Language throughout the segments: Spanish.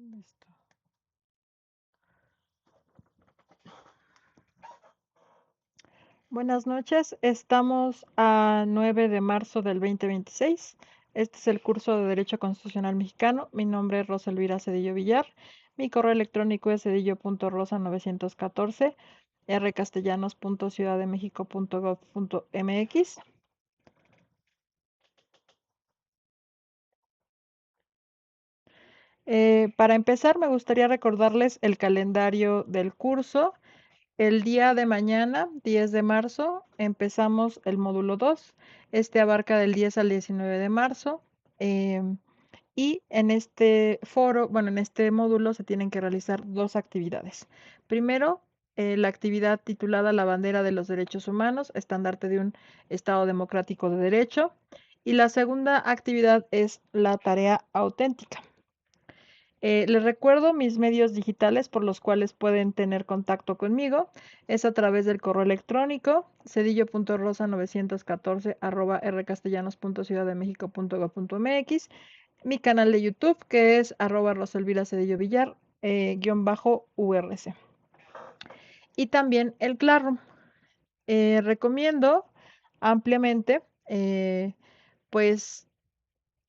Listo. Buenas noches, estamos a 9 de marzo del 2026. Este es el curso de Derecho Constitucional Mexicano. Mi nombre es Rosa Elvira Cedillo Villar. Mi correo electrónico es cedillo.rosa914 rcastellanos.ciudaddemexico.gov.mx. Para empezar, me gustaría recordarles el calendario del curso. El día de mañana, 10 de marzo, empezamos el módulo 2. Este abarca del 10 al 19 de marzo. Y en este foro, bueno, en este módulo se tienen que realizar dos actividades. Primero, la actividad titulada La bandera de los derechos humanos, estandarte de un Estado democrático de derecho. Y la segunda actividad es la tarea auténtica. Les recuerdo mis medios digitales por los cuales pueden tener contacto conmigo. Es a través del correo electrónico cedillo.rosa914@rcastellanos.ciudaddemexico.gov.mx, mi canal de YouTube que es @rosaelviracedillovillar _URC, y también el Classroom. Recomiendo ampliamente pues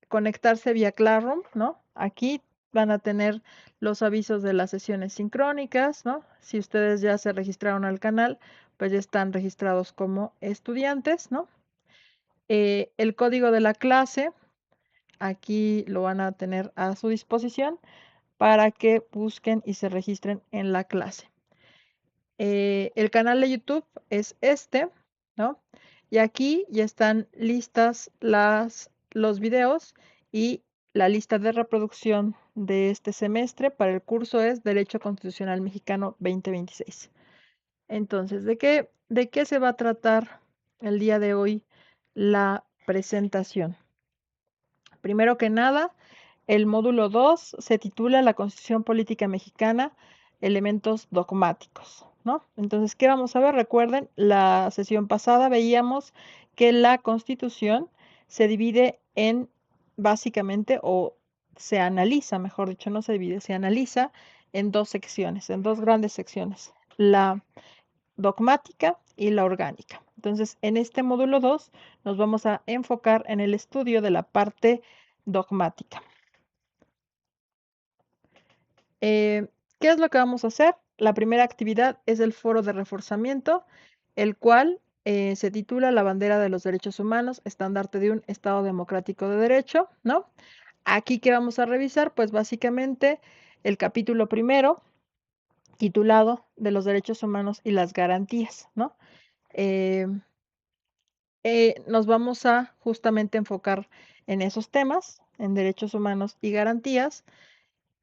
conectarse vía Classroom, ¿no? Aquí van a tener los avisos de las sesiones sincrónicas, ¿no? Si ustedes ya se registraron al canal, pues ya están registrados como estudiantes, ¿no? El código de la clase, aquí lo van a tener a su disposición para que busquen y se registren en la clase. El canal de YouTube es este, ¿no? Y aquí ya están listas los videos y la lista de reproducción de este semestre para el curso es Derecho Constitucional Mexicano 2026. Entonces, ¿de qué se va a tratar el día de hoy la presentación? Primero que nada, el módulo 2 se titula La Constitución Política Mexicana, elementos dogmáticos, ¿no? Entonces, ¿qué vamos a ver? Recuerden, la sesión pasada veíamos que la Constitución se divide en básicamente, o se analiza, mejor dicho, no se divide, se analiza en dos secciones, en dos grandes secciones, la dogmática y la orgánica. Entonces, en este módulo 2 nos vamos a enfocar en el estudio de la parte dogmática. ¿Qué es lo que vamos a hacer? La primera actividad es el foro de reforzamiento, el cual se titula La bandera de los derechos humanos, estandarte de un Estado democrático de derecho, ¿no? Aquí, ¿qué vamos a revisar? Pues básicamente el capítulo primero, titulado de los derechos humanos y las garantías, ¿no? Eh, nos vamos a justamente enfocar en esos temas, en derechos humanos y garantías,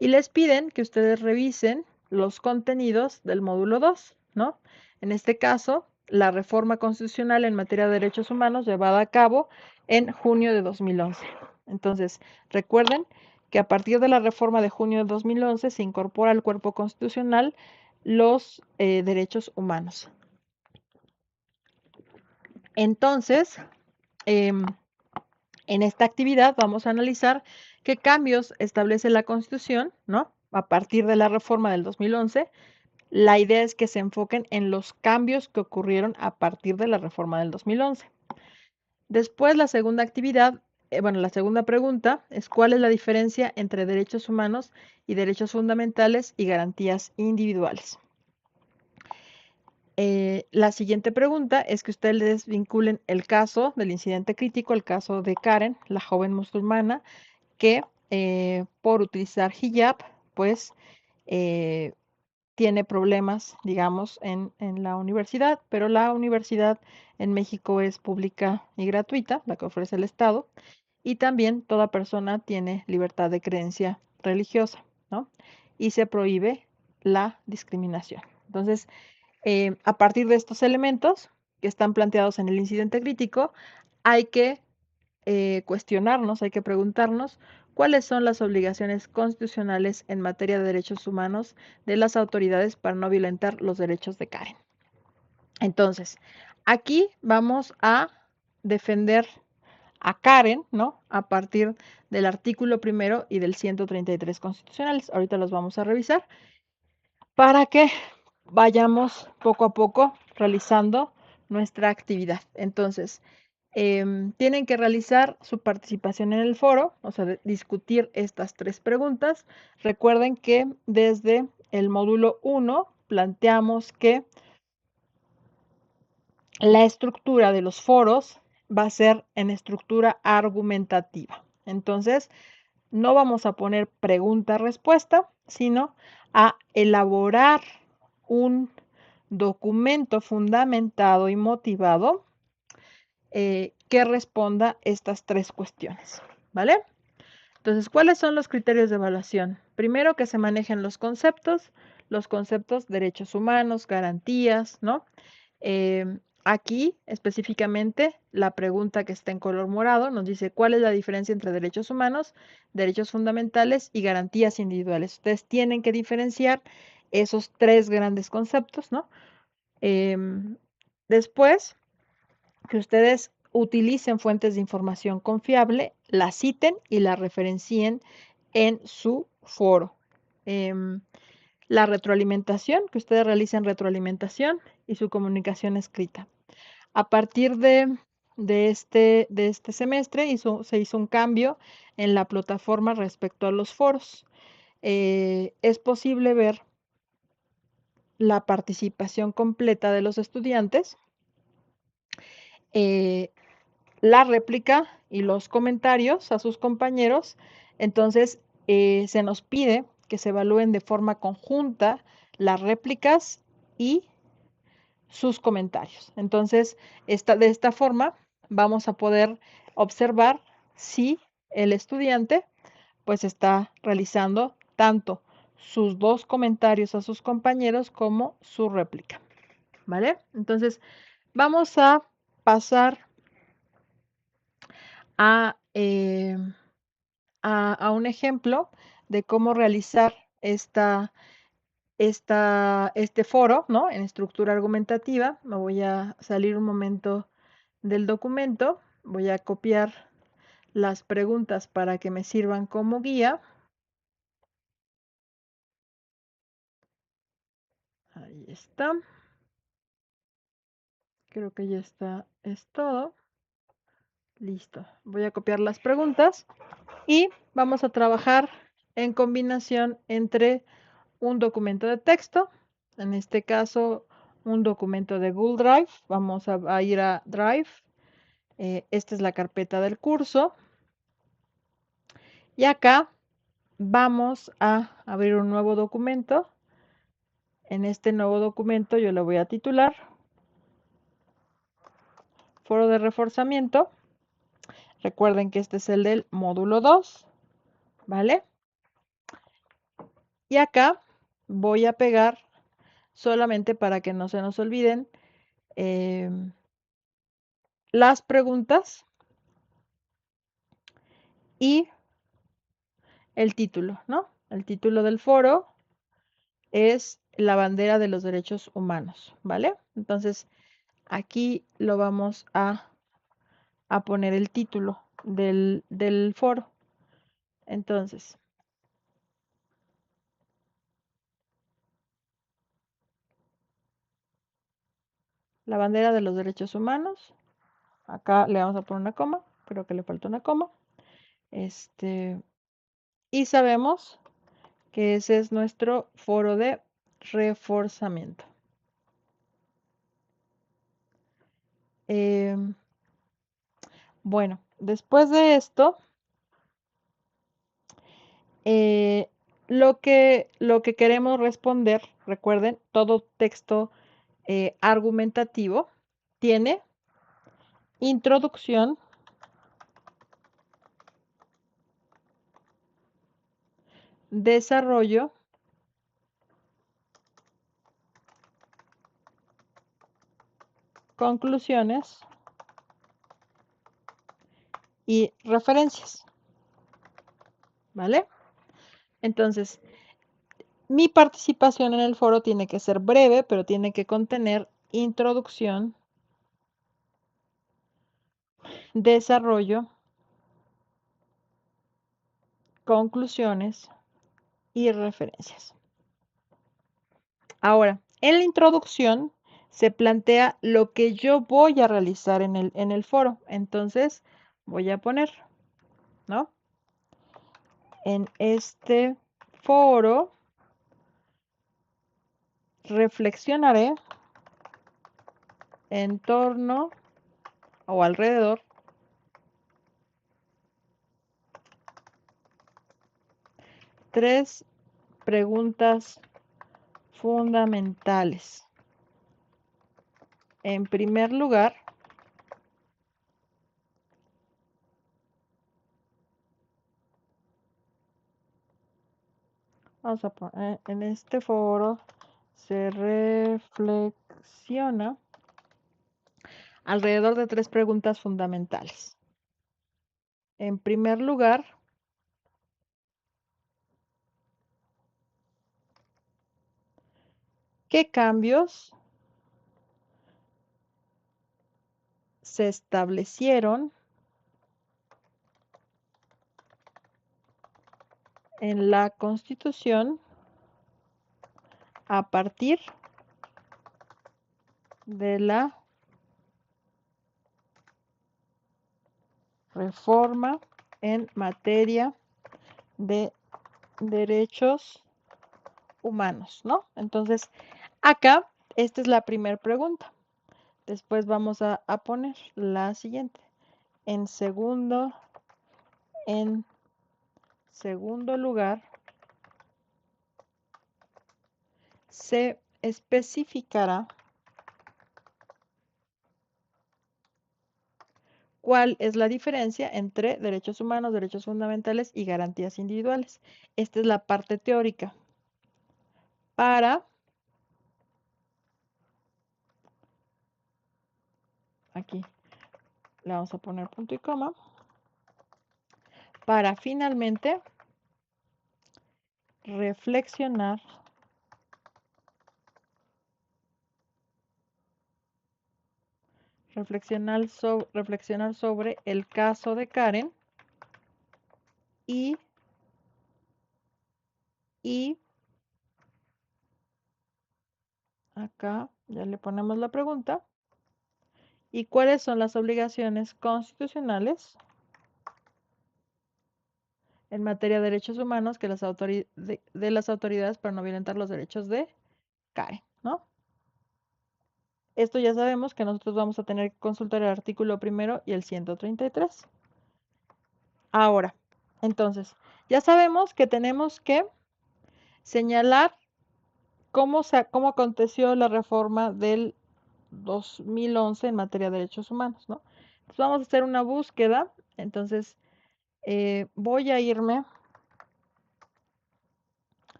y les piden que ustedes revisen los contenidos del módulo 2, ¿no? En este caso, la reforma constitucional en materia de derechos humanos llevada a cabo en junio de 2011. Entonces, recuerden que a partir de la reforma de junio de 2011 se incorpora al cuerpo constitucional los derechos humanos. Entonces, em, en esta actividad vamos a analizar qué cambios establece la Constitución, ¿no? A partir de la reforma del 2011, la idea es que se enfoquen en los cambios que ocurrieron a partir de la reforma del 2011. Después, la segunda actividad, la segunda pregunta es ¿cuál es la diferencia entre derechos humanos y derechos fundamentales y garantías individuales? La siguiente pregunta es que ustedes vinculen el caso del incidente crítico, el caso de Karen, la joven musulmana, que por utilizar hijab, pues eh, tiene problemas, digamos, en la universidad, pero la universidad en México es pública y gratuita, la que ofrece el Estado, y también toda persona tiene libertad de creencia religiosa, ¿no? Y se prohíbe la discriminación. Entonces, a partir de estos elementos que están planteados en el incidente crítico, hay que cuestionarnos, hay que preguntarnos cuáles son las obligaciones constitucionales en materia de derechos humanos de las autoridades para no violentar los derechos de Karen. Entonces, aquí vamos a defender a Karen, ¿no? A partir del artículo primero y del 133 constitucionales. Ahorita los vamos a revisar para que vayamos poco a poco realizando nuestra actividad. Entonces, tienen que realizar su participación en el foro, o sea, discutir estas 3 preguntas. Recuerden que desde el módulo 1 planteamos que la estructura de los foros va a ser en estructura argumentativa. Entonces, no vamos a poner pregunta-respuesta, sino a elaborar un documento fundamentado y motivado que responda estas 3 cuestiones, ¿vale? Entonces, ¿cuáles son los criterios de evaluación? Primero, que se manejen los conceptos, derechos humanos, garantías, ¿no? Aquí, específicamente, la pregunta que está en color morado nos dice, ¿cuál es la diferencia entre derechos humanos, derechos fundamentales y garantías individuales? Ustedes tienen que diferenciar esos 3 grandes conceptos, ¿no? Después, que ustedes utilicen fuentes de información confiable, la citen y la referencien en su foro. La retroalimentación, que ustedes realicen retroalimentación y su comunicación escrita. A partir de este semestre se hizo un cambio en la plataforma respecto a los foros. Es posible ver la participación completa de los estudiantes, la réplica y los comentarios a sus compañeros. Entonces, se nos pide que se evalúen de forma conjunta las réplicas y sus comentarios. Entonces, de esta forma vamos a poder observar si el estudiante pues está realizando tanto sus 2 comentarios a sus compañeros como su réplica, ¿vale? Entonces, vamos a pasar a, un ejemplo de cómo realizar este foro, ¿no? En estructura argumentativa. Me voy a salir un momento del documento, voy a copiar las preguntas para que me sirvan como guía. Ahí está. Creo que ya está, es todo. Listo. Voy a copiar las preguntas y vamos a trabajar en combinación entre un documento de texto, en este caso un documento de Google Drive. Vamos a ir a Drive. Esta es la carpeta del curso. Y acá vamos a abrir un nuevo documento. En este nuevo documento yo le voy a titular Foro de reforzamiento. Recuerden que este es el del módulo 2, ¿vale? Y acá voy a pegar, solamente para que no se nos olviden, las preguntas y el título, ¿no? El título del foro es la bandera de los derechos humanos, ¿vale? Entonces, aquí lo vamos a poner el título del foro. Entonces, la bandera de los derechos humanos. Acá le vamos a poner una coma, creo que le falta una coma. Y sabemos que ese es nuestro foro de reforzamiento. Bueno, después de esto, lo que queremos responder, recuerden, todo texto argumentativo tiene introducción, desarrollo, conclusiones y referencias, ¿vale? Entonces, mi participación en el foro tiene que ser breve, pero tiene que contener introducción, desarrollo, conclusiones y referencias. Ahora, en la introducción se plantea lo que yo voy a realizar en el foro. Entonces, voy a poner, ¿no? En este foro reflexionaré en torno o alrededor tres preguntas fundamentales. En primer lugar, vamos a poner en este foro se reflexiona alrededor de tres preguntas fundamentales. En primer lugar, ¿qué cambios se establecieron en la Constitución a partir de la reforma en materia de derechos humanos, ¿no? Entonces, acá, esta es la primera pregunta. Después vamos a poner la siguiente. En segundo lugar, se especificará cuál es la diferencia entre derechos humanos, derechos fundamentales y garantías individuales. Esta es la parte teórica. Aquí le vamos a poner punto y coma, para finalmente reflexionar sobre el caso de Karen y acá ya le ponemos la pregunta. ¿Y cuáles son las obligaciones constitucionales en materia de derechos humanos que de las autoridades para no violentar los derechos de Karen, ¿no? Esto ya sabemos que nosotros vamos a tener que consultar el artículo primero y el 133. Ahora, entonces, ya sabemos que tenemos que señalar cómo aconteció la reforma del 2011 en materia de derechos humanos, ¿no? Entonces vamos a hacer una búsqueda. Entonces, voy a irme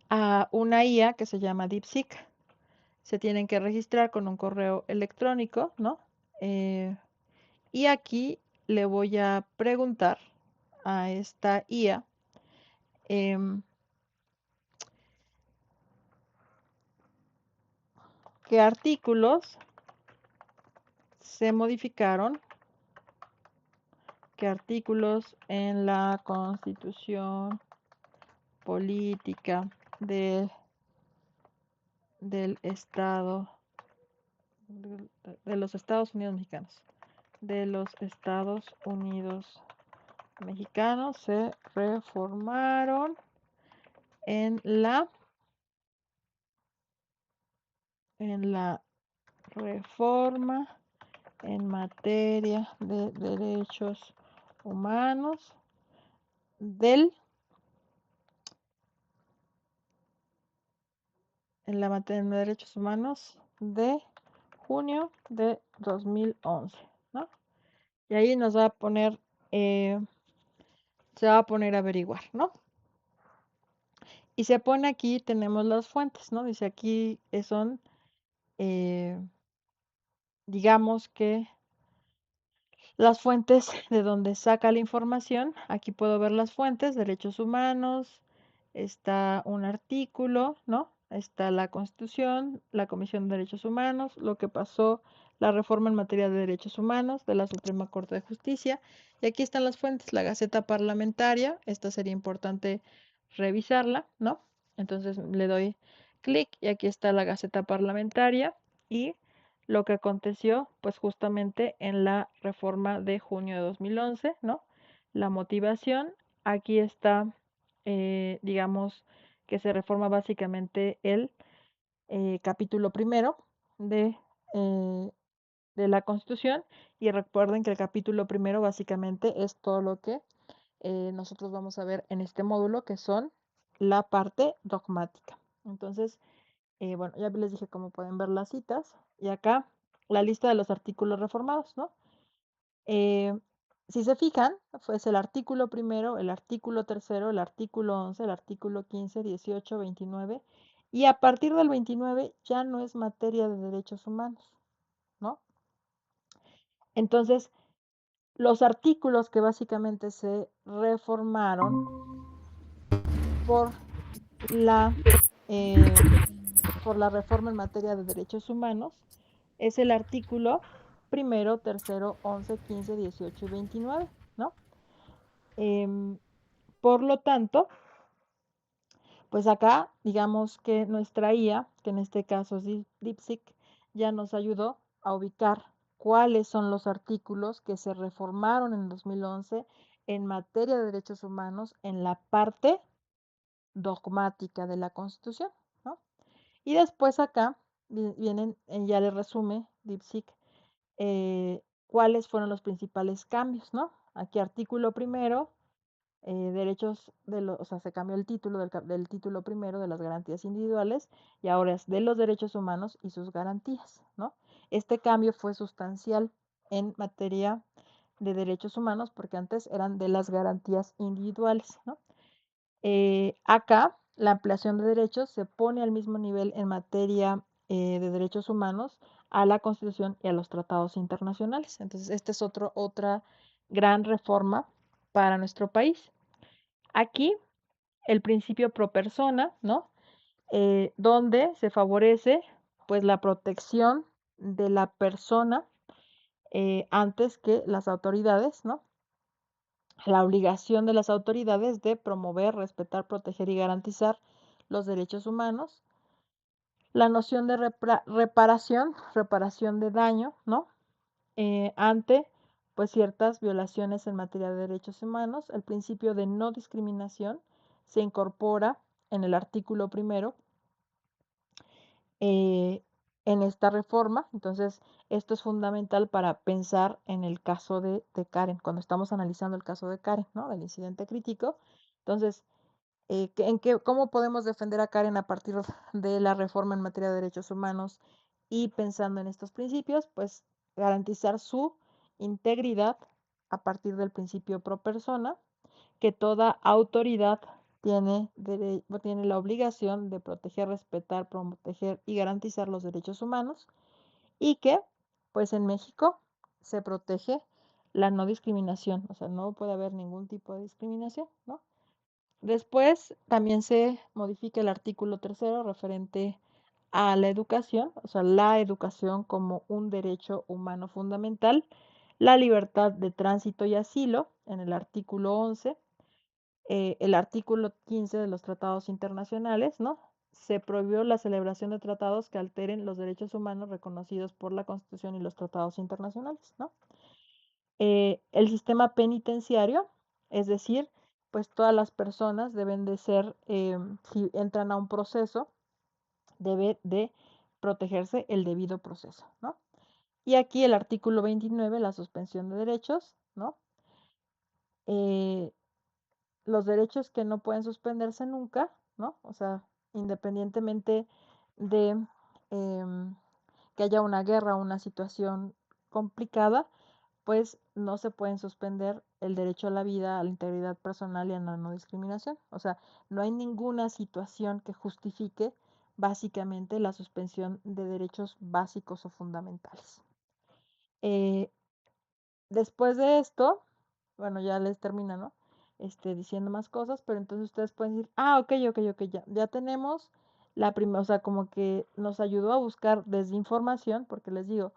a una IA que se llama DeepSeek. Se tienen que registrar con un correo electrónico, ¿no? Y aquí le voy a preguntar a esta IA qué artículos se modificaron, qué artículos en la Constitución Política del Estado, de los Estados Unidos Mexicanos, de los Estados Unidos Mexicanos se reformaron en la reforma en materia de derechos humanos en la materia de derechos humanos de junio de 2011, ¿no? Y ahí nos va a poner, se va a poner a averiguar, ¿no? Y se pone aquí, tenemos las fuentes, ¿no? Dice aquí son, digamos que las fuentes de donde saca la información. Aquí puedo ver las fuentes, derechos humanos, está un artículo, ¿no? Está la Constitución, la Comisión de Derechos Humanos, lo que pasó la reforma en materia de derechos humanos de la Suprema Corte de Justicia. Y aquí están las fuentes, la Gaceta Parlamentaria, esta sería importante revisarla, ¿no? Entonces le doy clic y aquí está la Gaceta Parlamentaria y lo que aconteció pues justamente en la reforma de junio de 2011, ¿no? La motivación, aquí está, digamos, que se reforma básicamente el capítulo primero de, eh, de la Constitución y recuerden que el capítulo primero básicamente es todo lo que nosotros vamos a ver en este módulo que son la parte dogmática. Entonces, bueno, ya les dije cómo pueden ver las citas y acá la lista de los artículos reformados, ¿no? Eh, si se fijan, pues el artículo primero, el artículo tercero, el artículo 11, el artículo 15, 18, 29, y a partir del 29 ya no es materia de derechos humanos, ¿no? Entonces, los artículos que básicamente se reformaron por la, eh, por la reforma en materia de derechos humanos es el artículo primero, tercero, 11, 15, 18 y 29, ¿no? Por lo tanto, pues acá, digamos que nuestra IA, que en este caso es DeepSeek, ya nos ayudó a ubicar cuáles son los artículos que se reformaron en 2011 en materia de derechos humanos en la parte dogmática de la Constitución, ¿no? Y después acá vienen, ya le resume DeepSeek, cuáles fueron los principales cambios, ¿no? Aquí artículo primero, derechos de los, o sea, se cambió el título del título primero de las garantías individuales y ahora es de los derechos humanos y sus garantías, ¿no? Este cambio fue sustancial en materia de derechos humanos porque antes eran de las garantías individuales, ¿no? Acá la ampliación de derechos se pone al mismo nivel en materia de derechos humanos a la Constitución y a los tratados internacionales. Entonces, esta es otra gran reforma para nuestro país. Aquí el principio pro persona, ¿no? Donde se favorece pues la protección de la persona antes que las autoridades, ¿no? La obligación de las autoridades de promover, respetar, proteger y garantizar los derechos humanos. La noción de reparación de daño, ¿no? Ante pues ciertas violaciones en materia de derechos humanos. El principio de no discriminación se incorpora en el artículo primero en esta reforma. Entonces, esto es fundamental para pensar en el caso de Karen, cuando estamos analizando el caso de Karen, ¿no? Del incidente crítico. Entonces, ¿cómo podemos defender a Karen a partir de la reforma en materia de derechos humanos y pensando en estos principios? Pues garantizar su integridad a partir del principio pro persona, que toda autoridad tiene la obligación de proteger, respetar, proteger y garantizar los derechos humanos y que, pues en México se protege la no discriminación, o sea, no puede haber ningún tipo de discriminación, ¿no? Después también se modifica el artículo tercero referente a la educación, o sea, la educación como un derecho humano fundamental, la libertad de tránsito y asilo en el artículo 11, el artículo 15 de los tratados internacionales, ¿no? Se prohibió la celebración de tratados que alteren los derechos humanos reconocidos por la Constitución y los tratados internacionales, ¿no? El sistema penitenciario, es decir, pues todas las personas deben de ser, si entran a un proceso, debe de protegerse el debido proceso, ¿no? Y aquí el artículo 29, la suspensión de derechos, ¿no? Eh, los derechos que no pueden suspenderse nunca, ¿no? O sea, independientemente de que haya una guerra o una situación complicada, pues no se pueden suspender el derecho a la vida, a la integridad personal y a la no discriminación. O sea, no hay ninguna situación que justifique básicamente la suspensión de derechos básicos o fundamentales. Eh, Después de esto, bueno, ya les termina, ¿no? Diciendo más cosas, pero entonces ustedes pueden decir, ok, ya tenemos la primera, o sea, como que nos ayudó a buscar desinformación, porque les digo,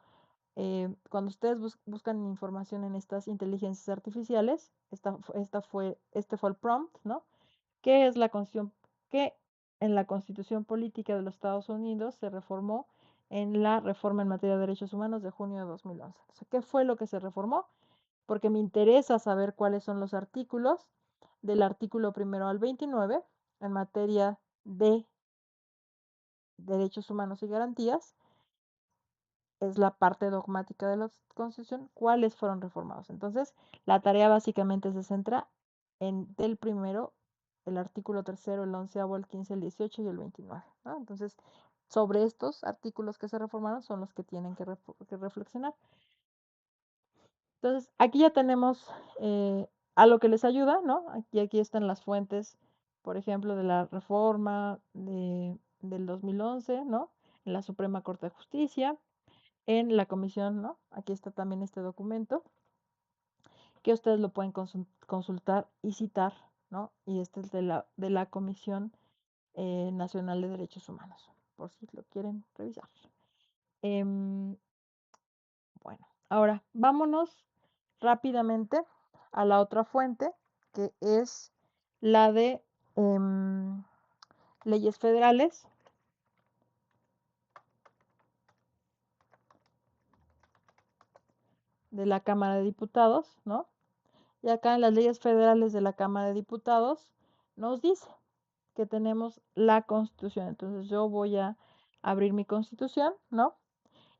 Cuando ustedes buscan información en estas inteligencias artificiales, este fue el prompt, ¿no? ¿Qué es la Constitución? ¿Qué en la Constitución Política de los Estados Unidos se reformó en la reforma en materia de derechos humanos de junio de 2011? O sea, ¿qué fue lo que se reformó? Porque me interesa saber cuáles son los artículos del artículo primero al 29 en materia de derechos humanos y garantías. Es la parte dogmática de la Constitución, cuáles fueron reformados. Entonces, la tarea básicamente se centra en del primero, el artículo tercero, el onceavo, el 15, el 18 y el 29, ¿no? Entonces, sobre estos artículos que se reformaron son los que tienen que reflexionar. Entonces, aquí ya tenemos a lo que les ayuda, ¿no? Aquí están las fuentes, por ejemplo, de la reforma del 2011, ¿no? En la Suprema Corte de Justicia, en la comisión, ¿no? Aquí está también este documento, que ustedes lo pueden consultar y citar, ¿no? Y este es de la Comisión Nacional de Derechos Humanos, por si lo quieren revisar. Em, bueno, ahora vámonos rápidamente a la otra fuente, que es la de leyes federales de la Cámara de Diputados, ¿no? Y acá en las leyes federales de la Cámara de Diputados nos dice que tenemos la Constitución. Entonces yo voy a abrir mi Constitución, ¿no?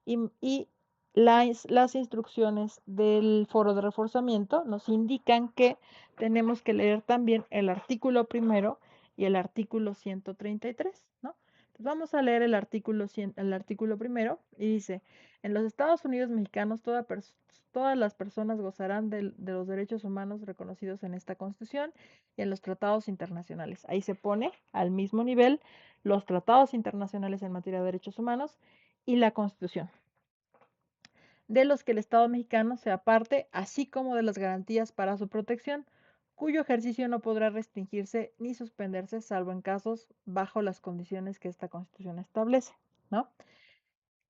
Y las instrucciones del foro de reforzamiento nos indican que tenemos que leer también el artículo primero y el artículo 133, ¿no? Entonces vamos a leer el artículo primero y dice, en los Estados Unidos mexicanos todas las personas gozarán de los derechos humanos reconocidos en esta Constitución y en los tratados internacionales. Ahí se pone al mismo nivel los tratados internacionales en materia de derechos humanos y la Constitución, de los que el Estado mexicano sea parte, así como de las garantías para su protección, cuyo ejercicio no podrá restringirse ni suspenderse, salvo en casos bajo las condiciones que esta Constitución establece, ¿no?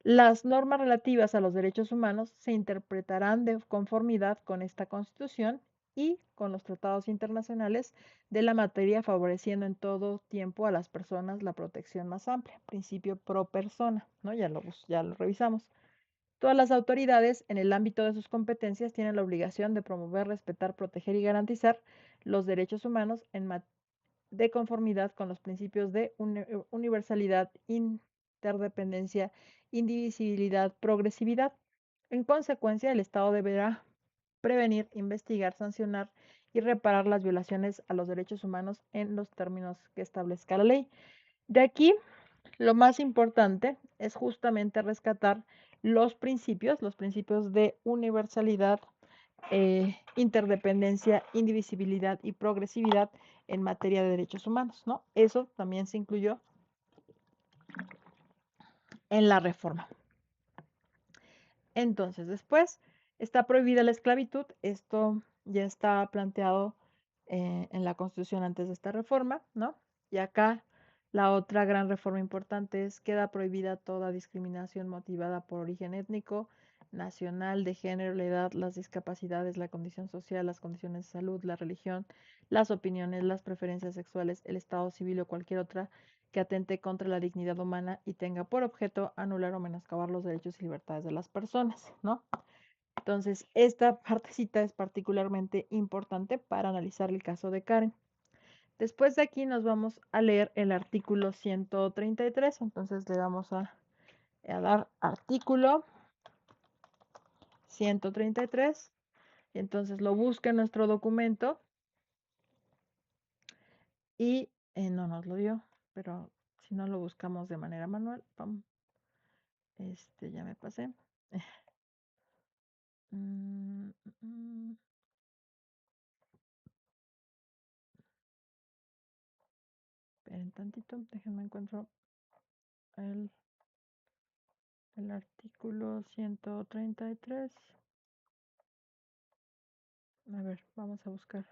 Las normas relativas a los derechos humanos se interpretarán de conformidad con esta Constitución y con los tratados internacionales de la materia, favoreciendo en todo tiempo a las personas la protección más amplia, principio pro persona, ¿no? Ya lo revisamos. Todas las autoridades, en el ámbito de sus competencias, tienen la obligación de promover, respetar, proteger y garantizar los derechos humanos de conformidad con los principios de universalidad, interdependencia, indivisibilidad, progresividad. En consecuencia, el Estado deberá prevenir, investigar, sancionar y reparar las violaciones a los derechos humanos en los términos que establezca la ley. De aquí lo más importante es justamente rescatar los principios de universalidad, interdependencia, indivisibilidad y progresividad en materia de derechos humanos, ¿no? Eso también se incluyó en la reforma. Entonces, después está prohibida la esclavitud. Esto ya está planteado en la Constitución antes de esta reforma, ¿no? Y acá la otra gran reforma importante es queda prohibida toda discriminación motivada por origen étnico, nacional, de género, la edad, las discapacidades, la condición social, las condiciones de salud, la religión, las opiniones, las preferencias sexuales, el estado civil o cualquier otra que atente contra la dignidad humana y tenga por objeto anular o menoscabar los derechos y libertades de las personas, ¿no? Entonces, esta partecita es particularmente importante para analizar el caso de Karen. Después de aquí nos vamos a leer el artículo 133, entonces le vamos a dar artículo 133, y entonces lo busca en nuestro documento y no nos lo dio, pero si no lo buscamos de manera manual, vamos, ya me pasé. Mm, mm, Esperen tantito, déjenme encuentro el, el artículo 133. A ver, vamos a buscar.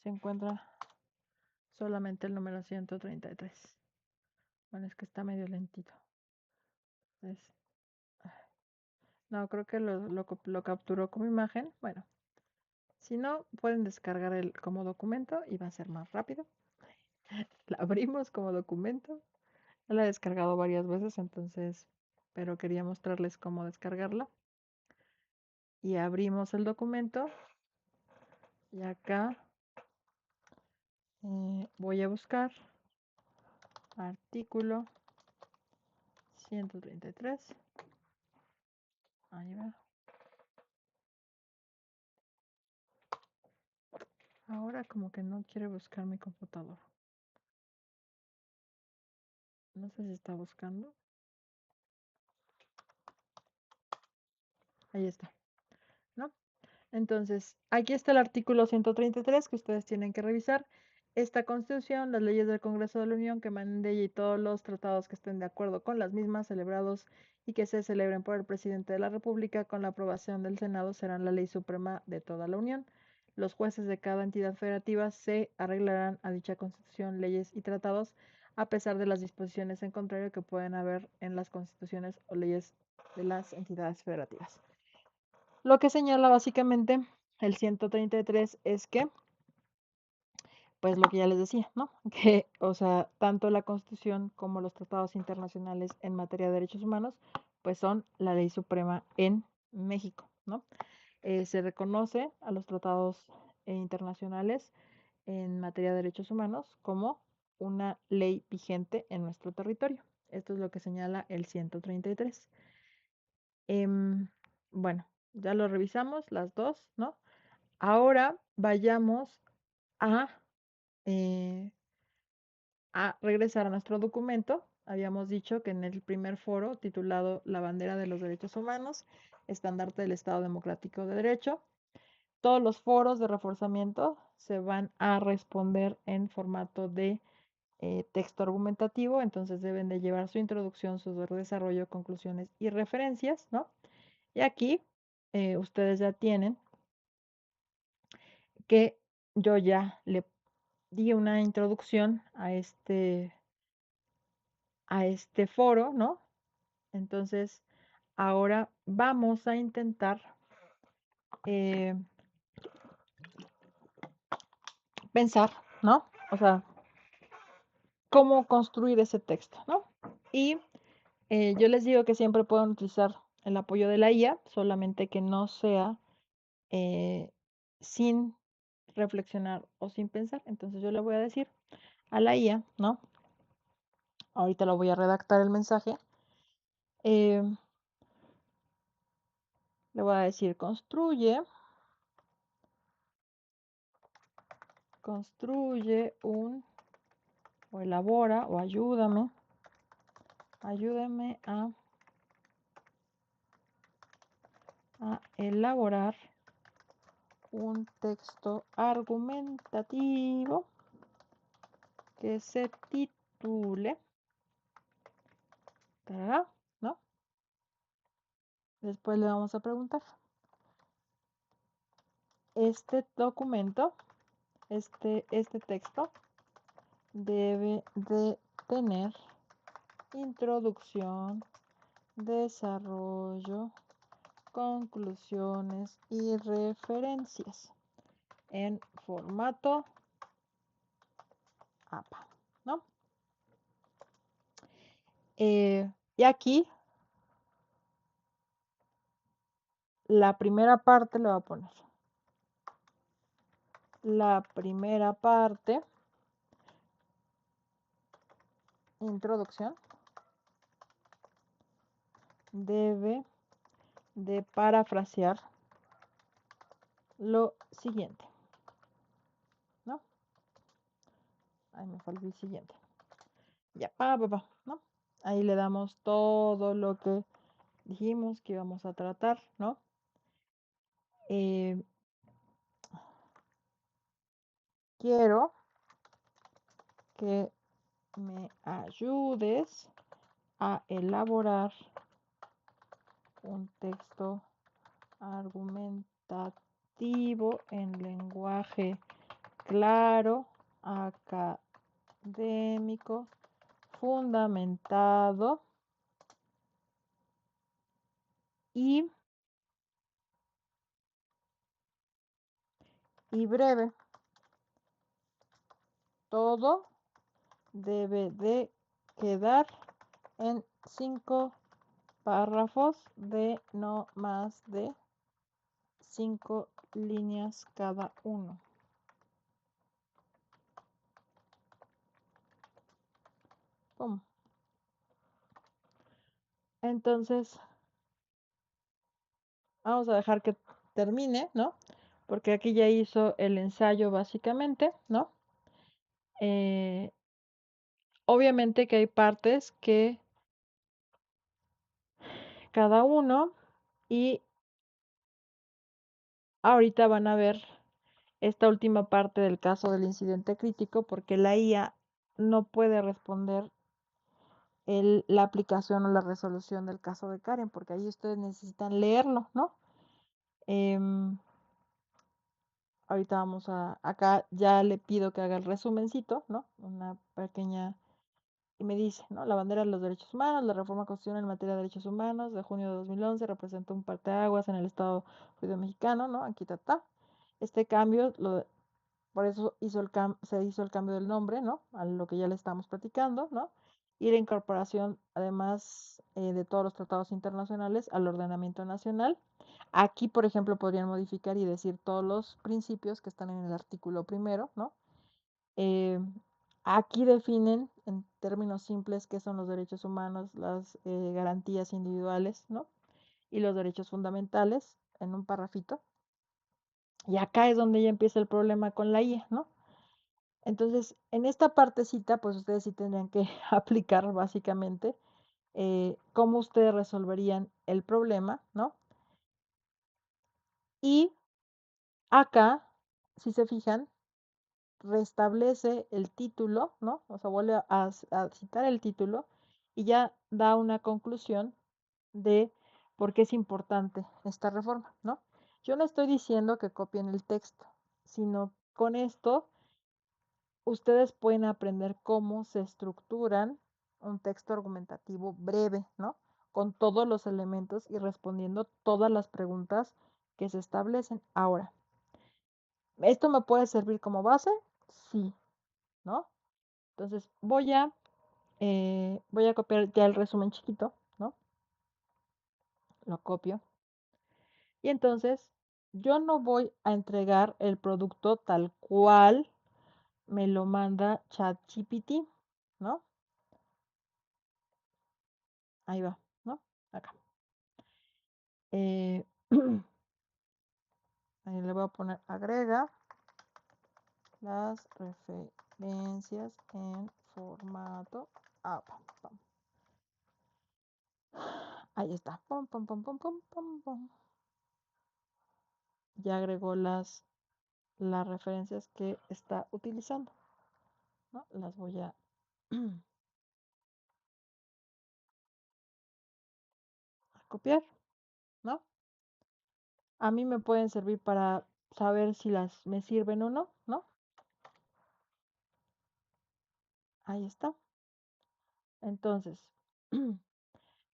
Se encuentra solamente el número 133. Bueno, es que está medio lentito. Entonces, No, creo que lo capturó como imagen. Bueno, si no, pueden descargar como documento y va a ser más rápido. La abrimos como documento. Ya la he descargado varias veces, entonces, pero quería mostrarles cómo descargarla. Y abrimos el documento. Y acá voy a buscar artículo 133. Ahí va. Ahora como que no quiere buscar mi computador. No sé si está buscando. Ahí está, ¿no? Entonces, aquí está el artículo 133 que ustedes tienen que revisar. Esta Constitución, las leyes del Congreso de la Unión que emanen de ella y todos los tratados que estén de acuerdo con las mismas celebrados y que se celebren por el presidente de la República con la aprobación del Senado serán la ley suprema de toda la Unión. Los jueces de cada entidad federativa se arreglarán a dicha Constitución, leyes y tratados a pesar de las disposiciones en contrario que pueden haber en las constituciones o leyes de las entidades federativas. Lo que señala básicamente el 133 es que, pues lo que ya les decía, ¿no? Que, o sea, tanto la Constitución como los tratados internacionales en materia de derechos humanos, pues son la ley suprema en México, ¿no? Se reconoce a los tratados internacionales en materia de derechos humanos como una ley vigente en nuestro territorio. Esto es lo que señala el 133. Bueno, ya lo revisamos las dos, ¿no? Ahora vayamos a, eh, a regresar a nuestro documento. Habíamos dicho que en el primer foro titulado La bandera de los derechos humanos, estandarte del Estado Democrático de Derecho, todos los foros de reforzamiento se van a responder en formato de texto argumentativo, entonces deben de llevar su introducción, su desarrollo, conclusiones y referencias, ¿no? Y aquí ustedes ya tienen que yo ya le di una introducción a este foro, ¿no? Entonces, ahora vamos a intentar eh, pensar, ¿no? O sea, cómo construir ese texto, ¿no? Y yo les digo que siempre pueden utilizar el apoyo de la IA, solamente que no sea sin reflexionar o sin pensar. Entonces yo le voy a decir a la IA, ¿no? Ahorita lo voy a redactar el mensaje. Le voy a decir construye o elabora o ayúdame a elaborar un texto argumentativo que se titule, ¿no? Después le vamos a preguntar, este documento, este texto debe de tener introducción, desarrollo, conclusiones y referencias en formato APA, ¿no? Y aquí la primera parte le voy a poner. La primera parte, introducción, debe de parafrasear lo siguiente, ¿no? Ahí me faltó el siguiente. Ya, ¿no? Ahí le damos todo lo que dijimos que íbamos a tratar, ¿no? Quiero que me ayudes a elaborar un texto argumentativo en lenguaje claro, académico, fundamentado y y breve. Todo debe de quedar en 5 párrafos de no más de 5 líneas cada uno. ¡Pum! Entonces, vamos a dejar que termine, ¿no? Porque aquí ya hizo el ensayo básicamente, ¿no? Obviamente que hay partes que cada uno y ahorita van a ver esta última parte del caso del incidente crítico porque la IA no puede responder la aplicación o la resolución del caso de Karen porque ahí ustedes necesitan leerlo, ¿no? Ahorita vamos acá ya le pido que haga el resumencito, ¿no? Una pequeña, y me dice, ¿no? La bandera de los derechos humanos, la reforma constitucional en materia de derechos humanos de junio de 2011 representó un parteaguas en el Estado judío mexicano, ¿no? Aquí está. Este cambio, por eso se hizo el cambio del nombre, ¿no? A lo que ya le estamos platicando, ¿no? Y la incorporación, además de todos los tratados internacionales, al ordenamiento nacional. Aquí, por ejemplo, podrían modificar y decir todos los principios que están en el artículo primero, ¿no? Eh, Aquí definen en términos simples qué son los derechos humanos, las garantías individuales, ¿no? Y los derechos fundamentales en un parrafito. Y acá es donde ya empieza el problema con la IA, ¿no? Entonces, en esta partecita, pues ustedes sí tendrían que aplicar básicamente cómo ustedes resolverían el problema, ¿no? Y acá, si se fijan, restablece el título, ¿no? O sea, vuelve a citar el título y ya da una conclusión de por qué es importante esta reforma, ¿no? Yo no estoy diciendo que copien el texto, sino con esto ustedes pueden aprender cómo se estructuran un texto argumentativo breve, ¿no? Con todos los elementos y respondiendo todas las preguntas que se establecen. Ahora, ¿esto me puede servir como base? Sí, ¿no? Entonces voy a copiar ya el resumen chiquito, ¿no? Lo copio. Y entonces yo no voy a entregar el producto tal cual me lo manda ChatGPT, ¿no? Ahí va, ¿no? Acá. Eh, ahí le voy a poner agrega las referencias en formato APA. Ahí está. Pum, pum, pum, pum, pum, pum, pum. Ya agregó las referencias que está utilizando, ¿no? Las voy a copiar, ¿no? A mí me pueden servir para saber si las me sirven o no, ¿no? Ahí está. Entonces,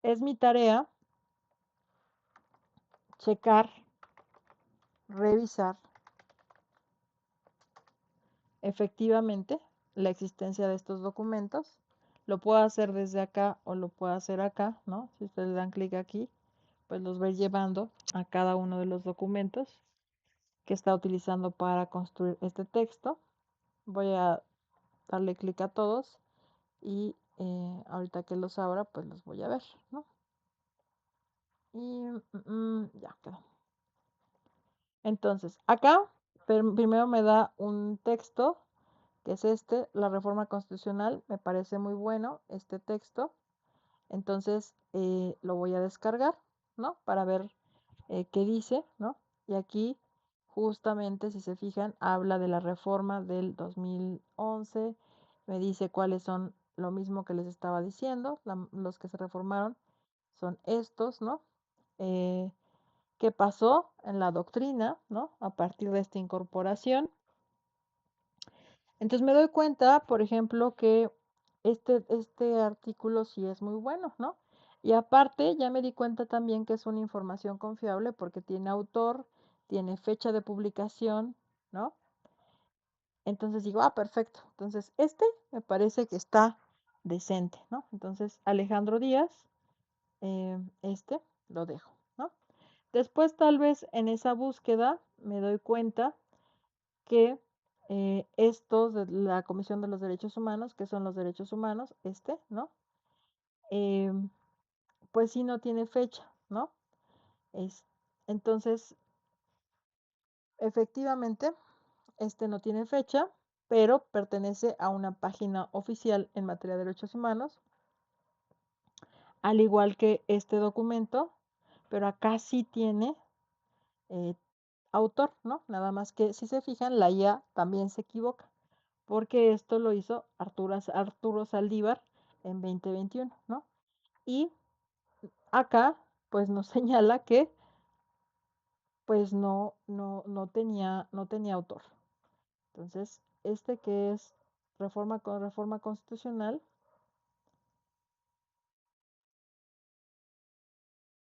es mi tarea checar, revisar efectivamente la existencia de estos documentos. Lo puedo hacer desde acá o lo puedo hacer acá, ¿no? Si ustedes dan clic aquí, pues los va llevando a cada uno de los documentos que está utilizando para construir este texto. Voy a darle clic a todos y ahorita que los abra, pues los voy a ver, ¿no? Y ya quedó. Entonces, acá primero me da un texto, que es la reforma constitucional. Me parece muy bueno este texto. Entonces, lo voy a descargar, ¿no? Para ver qué dice, ¿no? Y aquí, justamente, si se fijan, habla de la reforma del 2011. Me dice cuáles son lo mismo que les estaba diciendo. Los que se reformaron son estos, ¿no? ¿Qué pasó en la doctrina, ¿no? A partir de esta incorporación. Entonces me doy cuenta, por ejemplo, que este artículo sí es muy bueno, ¿no? Y aparte ya me di cuenta también que es una información confiable porque tiene autor, tiene fecha de publicación, ¿no? Entonces digo, perfecto. Entonces, me parece que está decente, ¿no? Entonces, Alejandro Díaz, este lo dejo, ¿no? Después, tal vez en esa búsqueda, me doy cuenta que estos de la Comisión de los Derechos Humanos, que son los derechos humanos, ¿no? Eh, pues sí no tiene fecha, ¿no? Es, entonces, efectivamente, no tiene fecha, pero pertenece a una página oficial en materia de derechos humanos, al igual que este documento, pero acá sí tiene eh, autor, ¿no? Nada más que si se fijan, la IA también se equivoca, porque esto lo hizo Arturo Saldívar en 2021, ¿no? Y acá, pues nos señala que, pues no tenía autor. Entonces, que es reforma constitucional,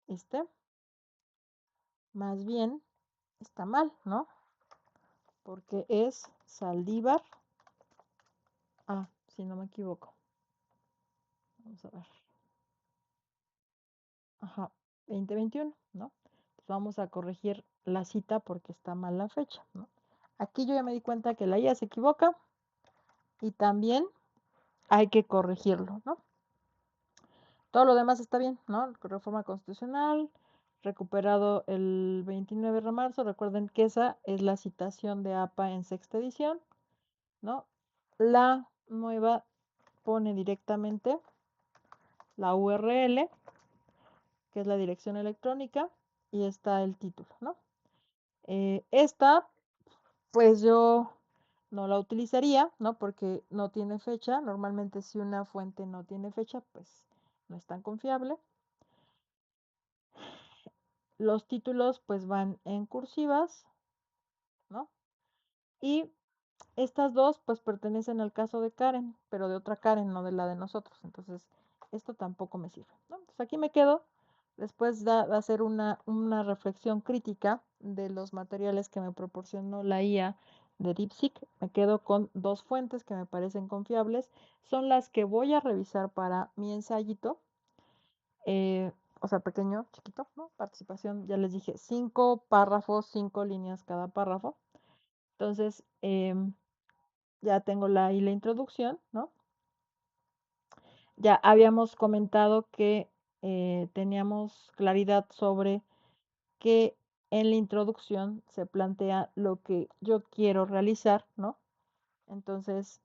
este, más bien está mal, ¿no? Porque es Saldívar, si no me equivoco. Vamos a ver. Ajá, 2021, ¿no? Entonces vamos a corregir la cita porque está mal la fecha, ¿no? Aquí yo ya me di cuenta que la IA se equivoca y también hay que corregirlo, ¿no? Todo lo demás está bien, ¿no? Reforma constitucional, recuperado el 29 de marzo. Recuerden que esa es la citación de APA en sexta edición, ¿no? La nueva pone directamente la URL, que es la dirección electrónica, y está el título, ¿no? Esta, pues yo no la utilizaría, ¿no? Porque no tiene fecha. Normalmente si una fuente no tiene fecha, pues no es tan confiable. Los títulos pues van en cursivas, ¿no? Y estas dos pues pertenecen al caso de Karen, pero de otra Karen, no de la de nosotros. Entonces, esto tampoco me sirve, ¿no? Entonces aquí me quedo, después de hacer una reflexión crítica de los materiales que me proporcionó la IA de DeepSeek, me quedo con dos fuentes que me parecen confiables. Son las que voy a revisar para mi ensayito. O sea, pequeño, chiquito, ¿no? Participación, ya les dije, 5 párrafos, 5 líneas cada párrafo. Entonces, ya tengo ahí la introducción, ¿no? Ya habíamos comentado que teníamos claridad sobre que en la introducción se plantea lo que yo quiero realizar, ¿no? Entonces,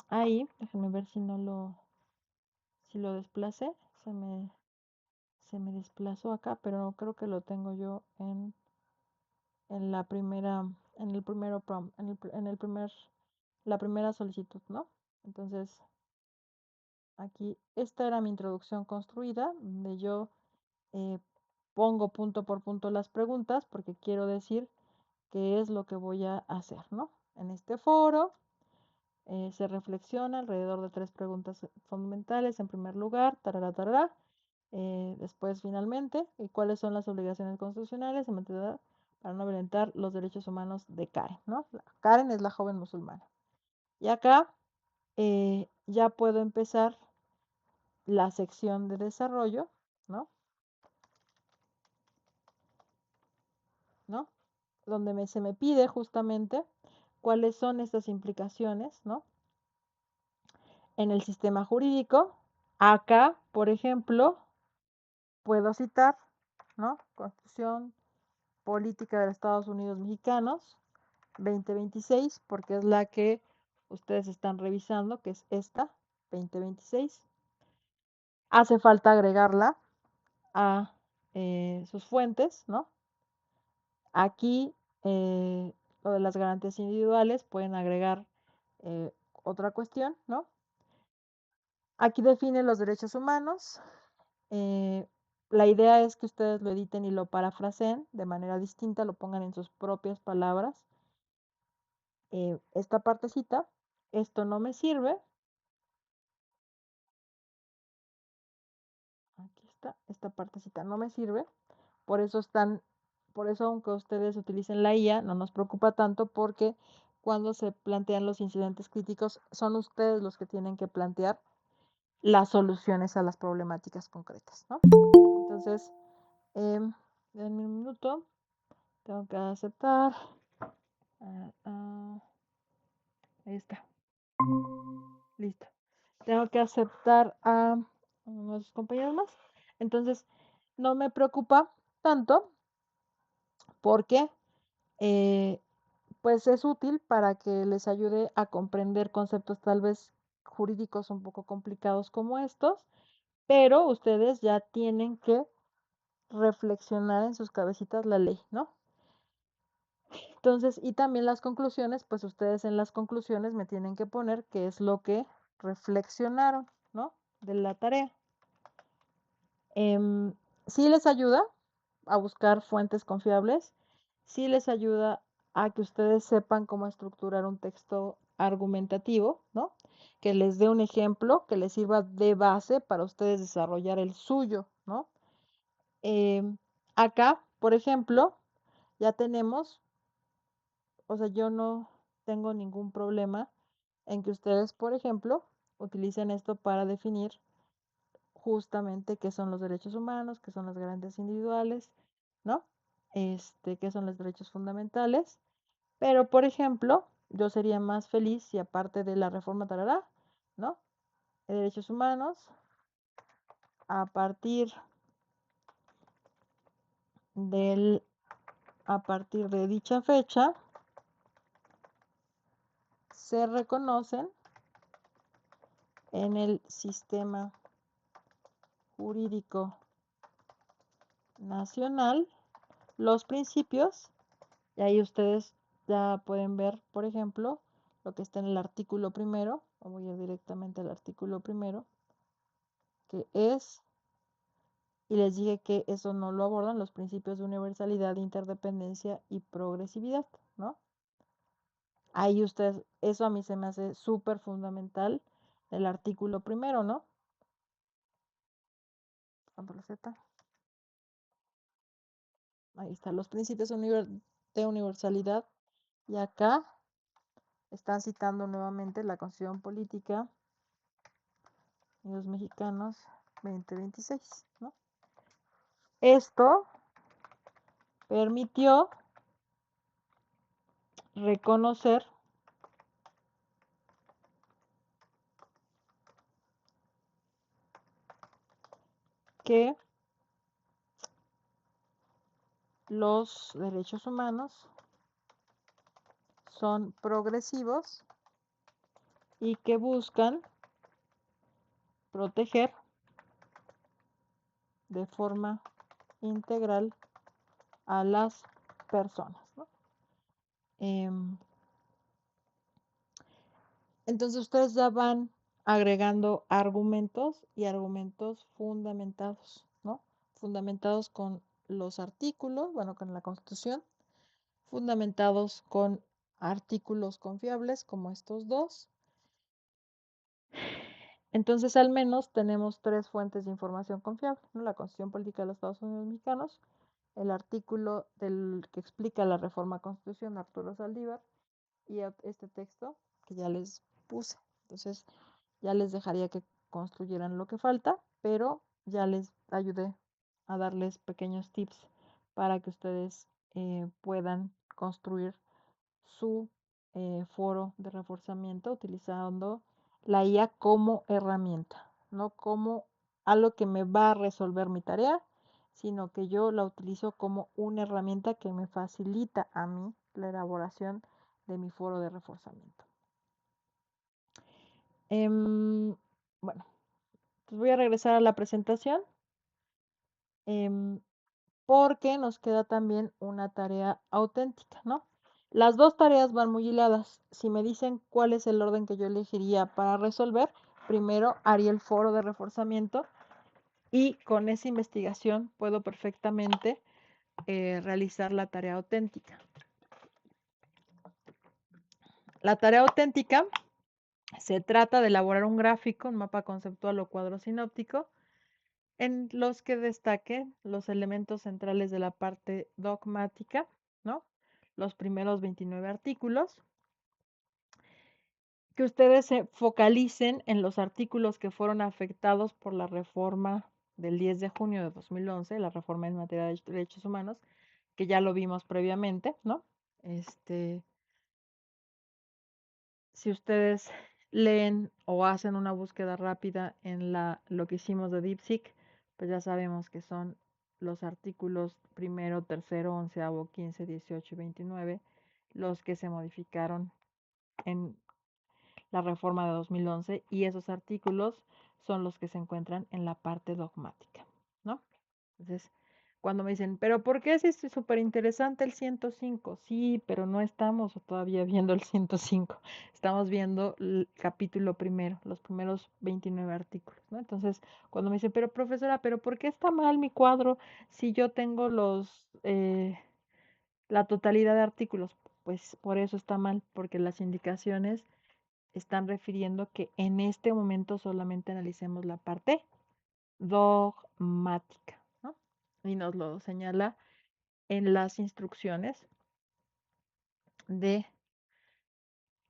ahí, déjenme ver si lo desplacé, se me desplazó acá, pero creo que lo tengo yo en la primera, en el primero prompt, la primera solicitud, ¿no? Entonces, aquí, esta era mi introducción construida, donde yo eh, pongo punto por punto las preguntas, porque quiero decir qué es lo que voy a hacer, ¿no? En este foro se reflexiona alrededor de 3 preguntas fundamentales. En primer lugar, tarará, tarará. Después, finalmente, ¿y cuáles son las obligaciones constitucionales en materia para no violentar los derechos humanos de Karen, ¿no? Karen es la joven musulmana. Y acá ya puedo empezar la sección de desarrollo, ¿no? ¿No? Donde se me pide justamente cuáles son estas implicaciones, ¿no? En el sistema jurídico. Acá, por ejemplo, puedo citar, ¿no? Constitución Política de los Estados Unidos Mexicanos, 2026, porque es la que ustedes están revisando, que es esta, 2026. Hace falta agregarla a sus fuentes, ¿no? Aquí, lo de las garantías individuales, pueden agregar otra cuestión, ¿no? Aquí define los derechos humanos. La idea es que ustedes lo editen y lo parafraseen de manera distinta, lo pongan en sus propias palabras. Esta partecita, esto no me sirve. Aquí está, esta partecita no me sirve. Por eso están por eso aunque ustedes utilicen la IA, no nos preocupa tanto porque cuando se plantean los incidentes críticos son ustedes los que tienen que plantear las soluciones a las problemáticas concretas, ¿no? Entonces, denme un minuto, tengo que aceptar. Ahí está, listo. Tengo que aceptar a unos compañeros más. Entonces, no me preocupa tanto porque pues es útil para que les ayude a comprender conceptos tal vez jurídicos un poco complicados como estos, pero ustedes ya tienen que reflexionar en sus cabecitas la ley, ¿no? Entonces, y también las conclusiones, pues ustedes en las conclusiones me tienen que poner qué es lo que reflexionaron, ¿no? De la tarea. Sí les ayuda a buscar fuentes confiables, sí les ayuda a que ustedes sepan cómo estructurar un texto argumentativo, ¿no? Que les dé un ejemplo, que les sirva de base para ustedes desarrollar el suyo, ¿no? Acá, por ejemplo, ya tenemos, o sea, yo no tengo ningún problema en que ustedes, por ejemplo, utilicen esto para definir justamente qué son los derechos humanos, qué son las garantías individuales, ¿no? Qué son los derechos fundamentales. Pero, por ejemplo, yo sería más feliz si aparte de la reforma tarará, ¿no? De derechos humanos, a partir del, a partir de dicha fecha, se reconocen en el sistema jurídico nacional los principios, y ahí ustedes ya pueden ver, por ejemplo, lo que está en el artículo primero, o voy a ir directamente al artículo primero, que es, y les dije que eso no lo abordan, los principios de universalidad, interdependencia y progresividad, ¿no? Ahí ustedes, eso a mí se me hace súper fundamental, el artículo primero, ¿no? Control Z. Ahí están los principios de universalidad. Y acá están citando nuevamente la Constitución Política de los Mexicanos 2026, ¿no? Esto permitió reconocer que los derechos humanos son progresivos y que buscan proteger de forma integral a las personas, ¿no? Entonces ustedes ya van agregando argumentos y argumentos fundamentados, ¿no? Fundamentados con los artículos, bueno, con la Constitución, fundamentados con artículos confiables como estos dos. Entonces, al menos tenemos tres fuentes de información confiable, ¿no? La Constitución Política de los Estados Unidos Mexicanos, el artículo del que explica la reforma constitucional de Arturo Saldívar y este texto que ya les puse. Entonces, ya les dejaría que construyeran lo que falta, pero ya les ayudé a darles pequeños tips para que ustedes puedan construir su foro de reforzamiento utilizando la IA como herramienta, no como algo que me va a resolver mi tarea, sino que yo la utilizo como una herramienta que me facilita a mí la elaboración de mi foro de reforzamiento. Bueno, pues voy a regresar a la presentación porque nos queda también una tarea auténtica, ¿no? Las dos tareas van muy hiladas. Si me dicen cuál es el orden que yo elegiría para resolver, primero haría el foro de reforzamiento y con esa investigación puedo perfectamente realizar la tarea auténtica. La tarea auténtica se trata de elaborar un gráfico, un mapa conceptual o cuadro sinóptico en los que destaquen los elementos centrales de la parte dogmática, ¿no? Los primeros 29 artículos, que ustedes se focalicen en los artículos que fueron afectados por la reforma del 10 de junio de 2011, la reforma en materia de derechos humanos, que ya lo vimos previamente, ¿no? Este, si ustedes leen o hacen una búsqueda rápida en lo que hicimos de DeepSeek, pues ya sabemos que son los artículos primero, tercero, onceavo, 15, 18 y 29 los que se modificaron en la reforma de 2011 y esos artículos son los que se encuentran en la parte dogmática, ¿no? Entonces, cuando me dicen, pero ¿por qué es súper interesante el 105? Sí, pero no estamos todavía viendo el 105. Estamos viendo el capítulo primero, los primeros 29 artículos, ¿no? Entonces, cuando me dicen, pero profesora, ¿pero por qué está mal mi cuadro si yo tengo la totalidad de artículos? Pues por eso está mal, porque las indicaciones están refiriendo que en este momento solamente analicemos la parte dogmática, ¿no? Y nos lo señala en las instrucciones de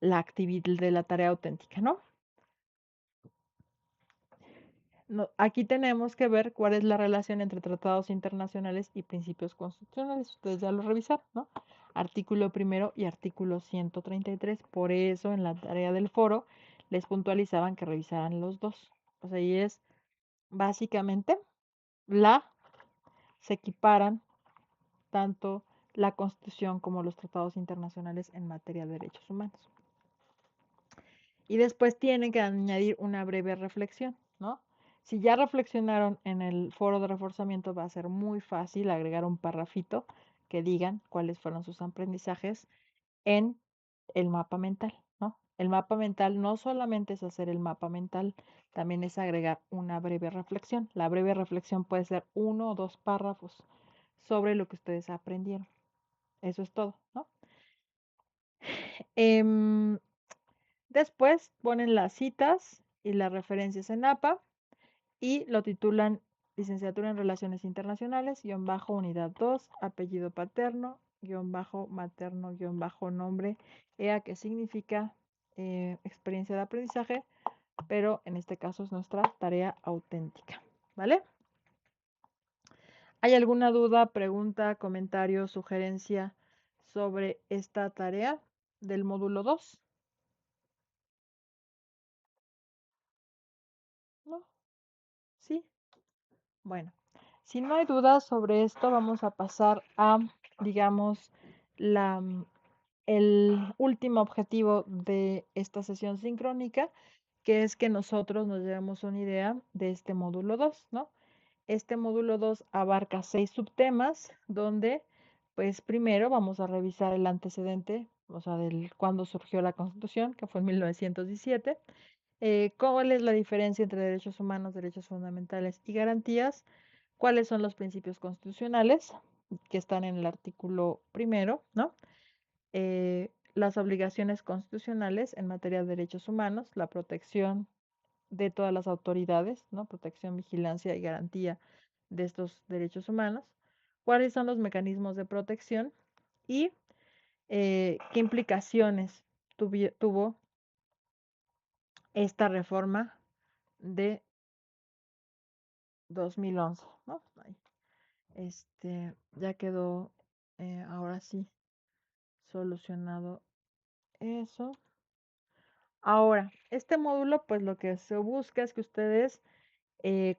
la actividad de la tarea auténtica, ¿no? No, aquí tenemos que ver cuál es la relación entre tratados internacionales y principios constitucionales. Ustedes ya lo revisaron, ¿no? Artículo primero y artículo 133. Por eso en la tarea del foro les puntualizaban que revisaran los dos. O sea, y es básicamente la se equiparan tanto la Constitución como los tratados internacionales en materia de derechos humanos. Y después tienen que añadir una breve reflexión, ¿no? Si ya reflexionaron en el foro de reforzamiento, va a ser muy fácil agregar un parrafito que digan cuáles fueron sus aprendizajes en el mapa mental, ¿no? El mapa mental no solamente es hacer el mapa mental, también es agregar una breve reflexión. La breve reflexión puede ser 1 o 2 párrafos sobre lo que ustedes aprendieron. Eso es todo, ¿no? Em, Después ponen las citas y las referencias en APA y lo titulan Licenciatura en Relaciones Internacionales, guión bajo unidad 2, apellido paterno, guión bajo materno, guión bajo nombre, EA, que significa experiencia de aprendizaje, pero en este caso es nuestra tarea auténtica, ¿vale? ¿Hay alguna duda, pregunta, comentario, sugerencia sobre esta tarea del módulo 2? ¿No? ¿Sí? Bueno, si no hay dudas sobre esto, vamos a pasar a, digamos, la, el último objetivo de esta sesión sincrónica, que es que nosotros nos llevemos una idea de este módulo 2, ¿no? Este módulo 2 abarca 6 subtemas, donde, pues primero vamos a revisar el antecedente, o sea, del cuándo surgió la Constitución, que fue en 1917, cuál es la diferencia entre derechos humanos, derechos fundamentales y garantías, cuáles son los principios constitucionales que están en el artículo primero, ¿no? Las obligaciones constitucionales en materia de derechos humanos, la protección de todas las autoridades, ¿no? Protección, vigilancia y garantía de estos derechos humanos, cuáles son los mecanismos de protección y qué implicaciones tuvo esta reforma de 2011, ¿no? Ahí. Ya quedó, ahora sí, solucionado eso. Ahora, este módulo, pues lo que se busca es que ustedes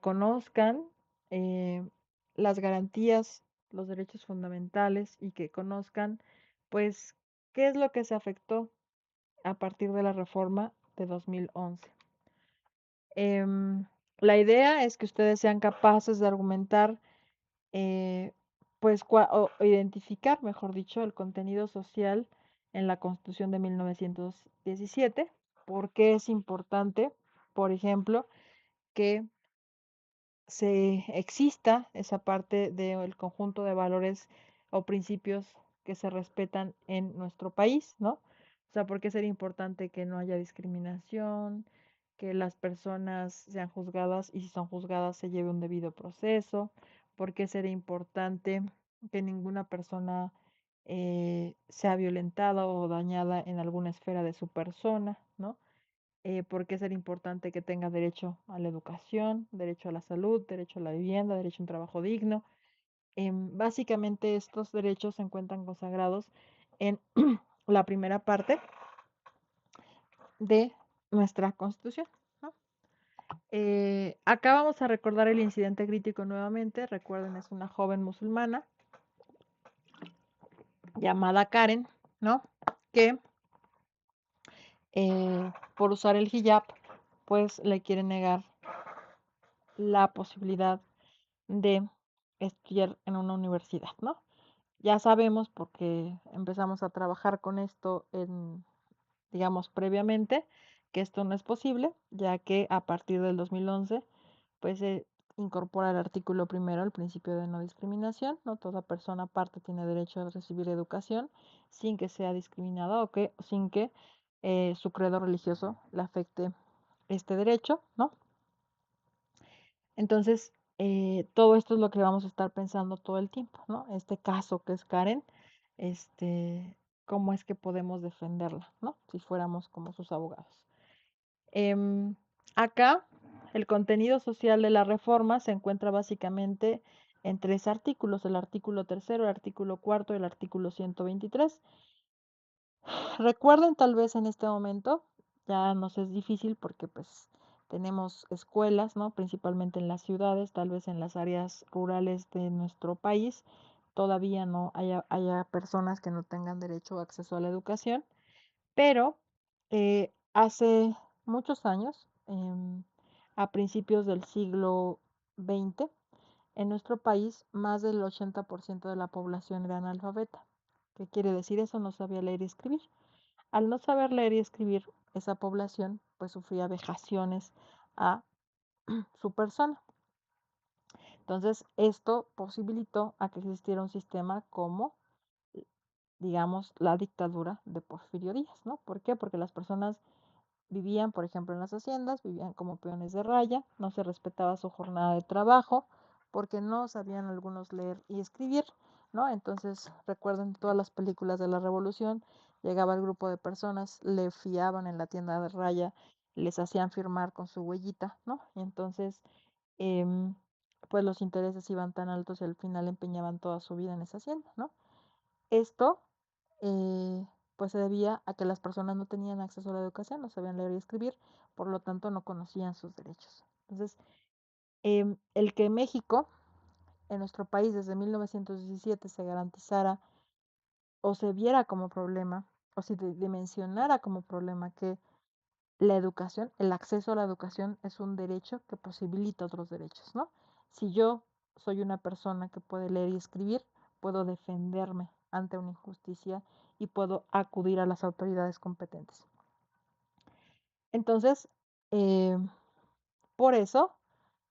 conozcan eh, las garantías, los derechos fundamentales y que conozcan, pues, qué es lo que se afectó a partir de la reforma de 2011. Em, la idea es que ustedes sean capaces de argumentar eh, pues o identificar, mejor dicho, el contenido social en la Constitución de 1917, por qué es importante, por ejemplo, que se exista esa parte del conjunto de valores o principios que se respetan en nuestro país, ¿no? O sea, ¿por qué sería importante que no haya discriminación, que las personas sean juzgadas y si son juzgadas se lleve un debido proceso, por qué sería importante que ninguna persona sea violentada o dañada en alguna esfera de su persona, ¿no? ¿Por qué sería importante que tenga derecho a la educación, derecho a la salud, derecho a la vivienda, derecho a un trabajo digno? Básicamente estos derechos se encuentran consagrados en la primera parte de nuestra Constitución, ¿no? Acá vamos a recordar el incidente crítico nuevamente. Recuerden, es una joven musulmana llamada Karen, ¿no? Que por usar el hijab, pues le quiere negar la posibilidad de estudiar en una universidad, ¿no? Ya sabemos porque empezamos a trabajar con esto digamos, previamente, que esto no es posible, ya que a partir del 2011, pues se incorpora el artículo primero, el principio de no discriminación, ¿no? Toda persona aparte tiene derecho a recibir educación sin que sea discriminada o que sin que su credo religioso le afecte este derecho, ¿no? Entonces, todo esto es lo que vamos a estar pensando todo el tiempo, ¿no? Este caso que es Karen, este, cómo es que podemos defenderla, ¿no? Si fuéramos como sus abogados. Em, Acá, el contenido social de la reforma se encuentra básicamente en tres artículos, el artículo tercero, el artículo cuarto y el artículo 123. Recuerden tal vez en este momento, ya nos es difícil porque pues tenemos escuelas, ¿no? Principalmente en las ciudades, tal vez en las áreas rurales de nuestro país, todavía no haya personas que no tengan derecho a acceso a la educación, pero hace muchos años, a principios del siglo XX, en nuestro país más del 80% de la población era analfabeta. ¿Qué quiere decir eso? No sabía leer y escribir. Al no saber leer y escribir, esa población pues sufría vejaciones a su persona. Entonces, esto posibilitó a que existiera un sistema como, digamos, la dictadura de Porfirio Díaz, ¿no? ¿Por qué? Porque las personas vivían, por ejemplo, en las haciendas, vivían como peones de raya, no se respetaba su jornada de trabajo, porque no sabían algunos leer y escribir, ¿no? Entonces, recuerden todas las películas de la Revolución, llegaba el grupo de personas, le fiaban en la tienda de raya, les hacían firmar con su huellita, ¿no? Y entonces, em, pues los intereses iban tan altos y al final empeñaban toda su vida en esa hacienda, ¿no? Esto, pues se debía a que las personas no tenían acceso a la educación, no sabían leer y escribir, por lo tanto no conocían sus derechos. Entonces, el que México, en nuestro país, desde 1917 se garantizara o se viera como problema, o se dimensionara como problema que la educación, el acceso a la educación es un derecho que posibilita otros derechos, ¿no? Si yo soy una persona que puede leer y escribir, puedo defenderme ante una injusticia y puedo acudir a las autoridades competentes. Entonces, eh, por eso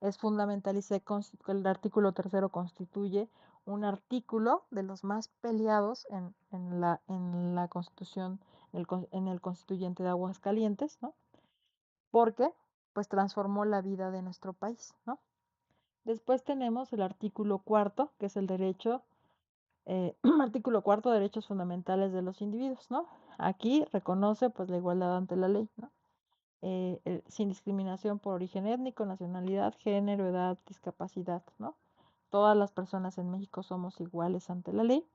es fundamental y el artículo tercero constituye un artículo de los más peleados en la Constitución, en el constituyente de Aguascalientes, ¿no? Porque pues transformó la vida de nuestro país, ¿no? Después tenemos el artículo cuarto, que es el derecho, artículo cuarto, derechos fundamentales de los individuos, ¿no? Aquí reconoce pues la igualdad ante la ley, ¿no? Sin discriminación por origen étnico, nacionalidad, género, edad, discapacidad, ¿no? Todas las personas en México somos iguales ante la ley.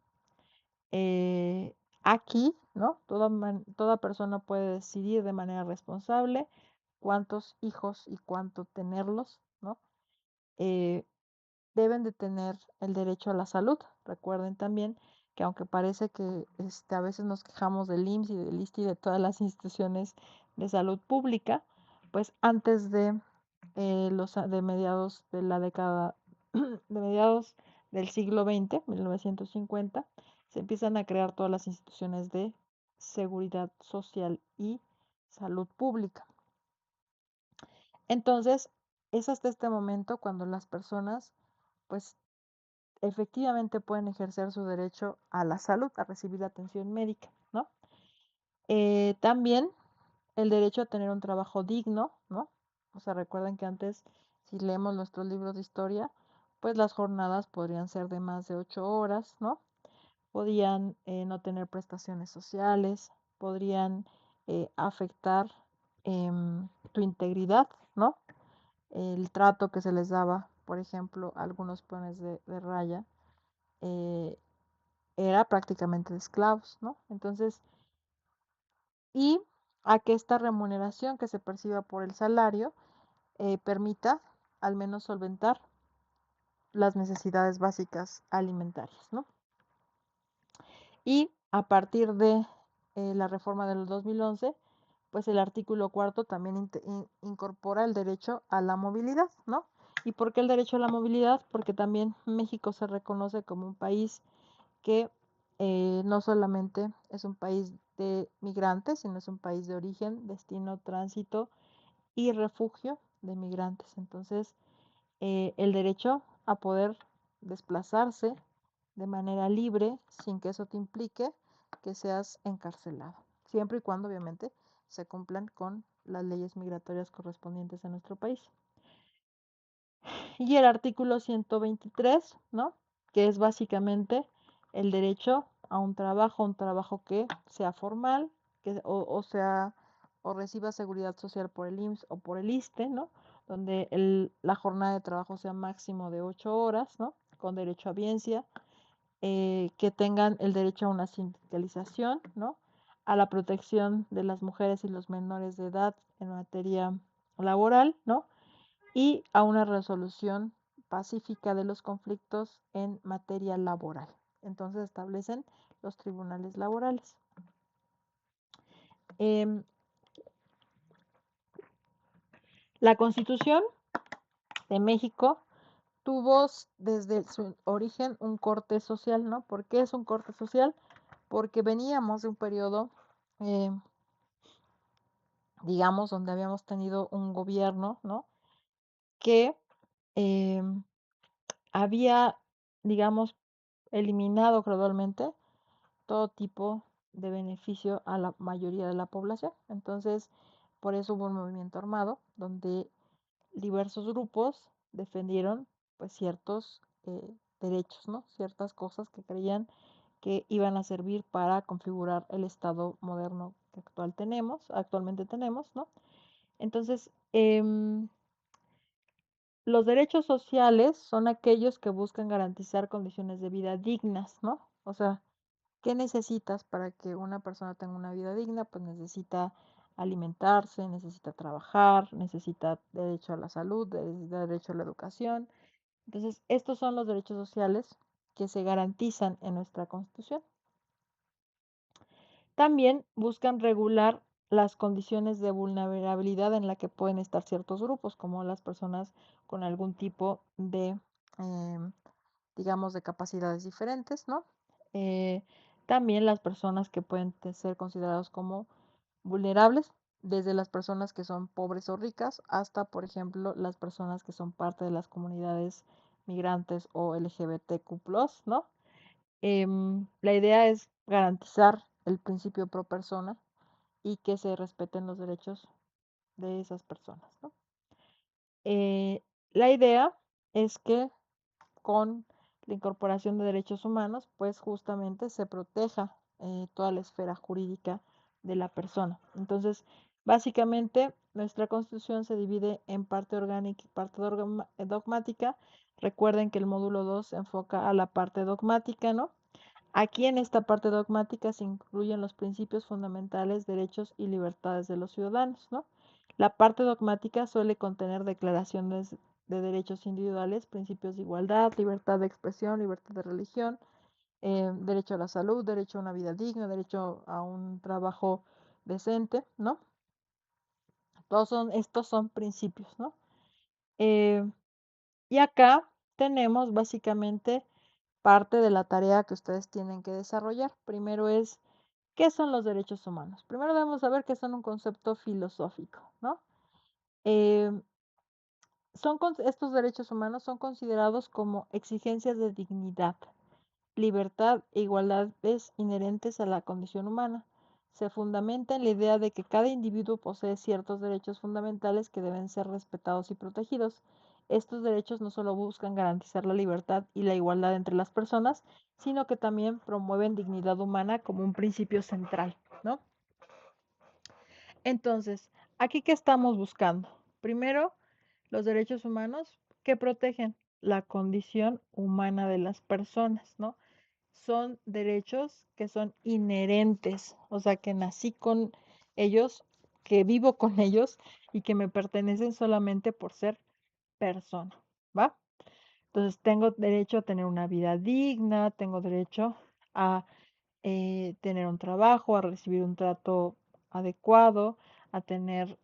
Aquí, ¿no? Toda persona puede decidir de manera responsable cuántos hijos y cuánto tenerlos, ¿no? Eh, Deben de tener el derecho a la salud. Recuerden también que aunque parece que a veces nos quejamos del IMSS y del ISSSTE y de todas las instituciones de salud pública, pues antes de mediados de la década, de mediados del siglo XX, 1950, se empiezan a crear todas las instituciones de seguridad social y salud pública. Entonces, es hasta este momento cuando las personas, pues, efectivamente pueden ejercer su derecho a la salud, a recibir atención médica, ¿no? También el derecho a tener un trabajo digno, ¿no? O sea, recuerden que antes, si leemos nuestros libros de historia, pues las jornadas podrían ser de más de 8 horas, ¿no? Podían no tener prestaciones sociales, podrían afectar tu integridad, ¿no? El trato que se les daba, por ejemplo, a algunos peones de raya, eh, era prácticamente de esclavos, ¿no? Entonces, y a que esta remuneración que se perciba por el salario permita al menos solventar las necesidades básicas alimentarias, ¿no? Y a partir de la reforma del 2011, pues el artículo cuarto también incorpora el derecho a la movilidad, ¿no? ¿Y por qué el derecho a la movilidad? Porque también México se reconoce como un país que no solamente es un país de migrantes, sino es un país de origen, destino, tránsito y refugio de migrantes. Entonces, el derecho a poder desplazarse de manera libre sin que eso te implique que seas encarcelado, siempre y cuando obviamente se cumplan con las leyes migratorias correspondientes a nuestro país. Y el artículo 123, ¿no? Que es básicamente el derecho a un trabajo que sea formal, o sea, o reciba seguridad social por el IMSS o por el ISSSTE, ¿no? Donde la jornada de trabajo sea máximo de 8 horas, ¿no? Con derecho a biencia, que tengan el derecho a una sindicalización, ¿no? A la protección de las mujeres y los menores de edad en materia laboral, ¿no? Y a una resolución pacífica de los conflictos en materia laboral. Entonces establecen los tribunales laborales. Eh, la Constitución de México tuvo desde su origen un corte social, ¿no? ¿Por qué es un corte social? Porque veníamos de un periodo, eh, digamos, donde habíamos tenido un gobierno, ¿no? Que eh, había, digamos, eliminado gradualmente todo tipo de beneficio a la mayoría de la población. Entonces, por eso hubo un movimiento armado donde diversos grupos defendieron pues ciertos derechos, ¿no? Ciertas cosas que creían que iban a servir para configurar el Estado moderno que actualmente tenemos, ¿no? Entonces, los derechos sociales son aquellos que buscan garantizar condiciones de vida dignas, ¿no? O sea, ¿qué necesitas para que una persona tenga una vida digna? Pues necesita alimentarse, necesita trabajar, necesita derecho a la salud, necesita derecho a la educación. Entonces, estos son los derechos sociales que se garantizan en nuestra Constitución. También buscan regular las condiciones de vulnerabilidad en la que pueden estar ciertos grupos, como las personas con algún tipo de, em, digamos, de capacidades diferentes, ¿no? Eh, También las personas que pueden ser considerados como vulnerables, desde las personas que son pobres o ricas hasta, por ejemplo, las personas que son parte de las comunidades migrantes o LGBTQ+, ¿no? La idea es garantizar el principio pro persona y que se respeten los derechos de esas personas, ¿no? La idea es que con la incorporación de derechos humanos, pues justamente se proteja toda la esfera jurídica de la persona. Entonces, básicamente, nuestra Constitución se divide en parte orgánica y parte dogmática. Recuerden que el módulo 2 se enfoca a la parte dogmática, ¿no? Aquí en esta parte dogmática se incluyen los principios fundamentales, derechos y libertades de los ciudadanos, ¿no? La parte dogmática suele contener declaraciones de derechos individuales, principios de igualdad, libertad de expresión, libertad de religión, derecho a la salud, derecho a una vida digna, derecho a un trabajo decente, ¿no? Estos son principios, ¿no? Eh, y acá tenemos básicamente parte de la tarea que ustedes tienen que desarrollar. Primero es, ¿qué son los derechos humanos? Primero debemos saber que son un concepto filosófico, ¿no? Eh, estos derechos humanos son considerados como exigencias de dignidad, libertad e igualdades inherentes a la condición humana. se fundamenta en la idea de que cada individuo posee ciertos derechos fundamentales que deben ser respetados y protegidos. Estos derechos no solo buscan garantizar la libertad y la igualdad entre las personas, sino que también promueven dignidad humana como un principio central, ¿no? Entonces, ¿aquí qué estamos buscando? Primero, los derechos humanos que protegen la condición humana de las personas, ¿no? Son derechos que son inherentes, o sea, que nací con ellos, que vivo con ellos y que me pertenecen solamente por ser persona, ¿va? Entonces, tengo derecho a tener una vida digna, tengo derecho a tener un trabajo, a recibir un trato adecuado, a tener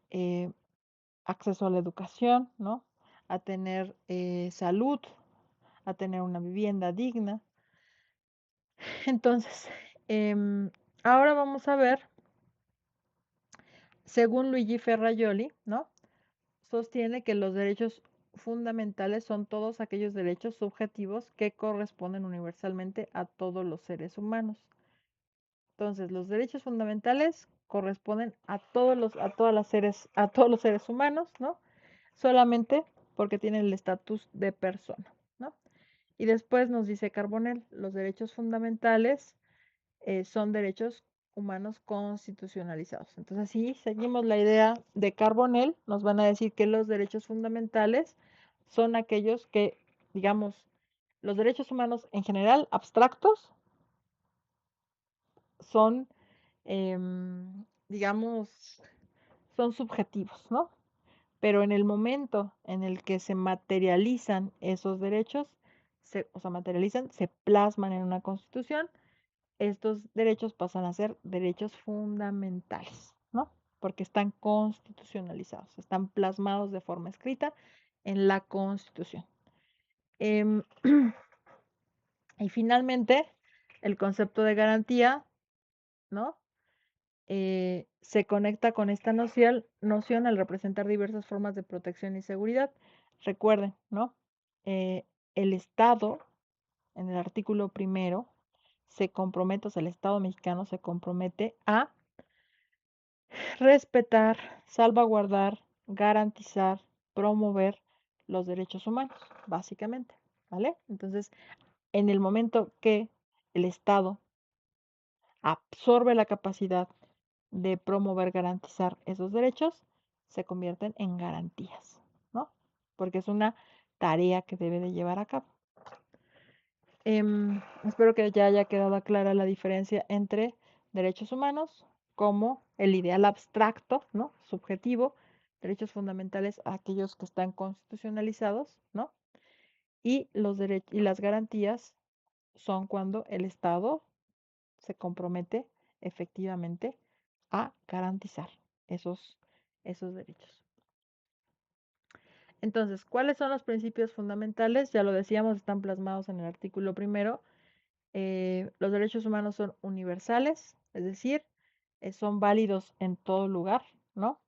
acceso a la educación, ¿no? A tener salud, a tener una vivienda digna. Entonces, ahora vamos a ver, según Luigi Ferrajoli, ¿no? Sostiene que los derechos fundamentales son todos aquellos derechos subjetivos que corresponden universalmente a todos los seres humanos. Entonces, los derechos fundamentales corresponden a todos los seres humanos, ¿no? Solamente porque tienen el estatus de persona, ¿no? Y después nos dice Carbonell, los derechos fundamentales son derechos humanos constitucionalizados. Entonces, si seguimos la idea de Carbonell, nos van a decir que los derechos fundamentales son aquellos que, digamos, los derechos humanos en general, abstractos, son, digamos, son subjetivos, ¿no? Pero en el momento en el que se materializan esos derechos, se plasman en una constitución, estos derechos pasan a ser derechos fundamentales, ¿no? Porque están constitucionalizados, están plasmados de forma escrita en la Constitución. Em, y finalmente, el concepto de garantía, ¿no? Se conecta con esta noción al representar diversas formas de protección y seguridad. Recuerden, ¿no? El Estado, en el artículo primero, se compromete, o sea, el Estado mexicano se compromete a respetar, salvaguardar, garantizar, promover los derechos humanos, básicamente, ¿vale? Entonces, en el momento que el Estado absorbe la capacidad de promover, garantizar esos derechos, se convierten en garantías, ¿no? Porque es una tarea que debe de llevar a cabo. Espero que ya haya quedado clara la diferencia entre derechos humanos como el ideal abstracto, ¿no? Subjetivo, derechos fundamentales, aquellos que están constitucionalizados, ¿no? Y y las garantías son cuando el Estado se compromete efectivamente a garantizar esos, esos derechos. Entonces, ¿cuáles son los principios fundamentales? Ya lo decíamos, están plasmados en el artículo primero. Los derechos humanos son universales, es decir, son válidos en todo lugar, ¿no?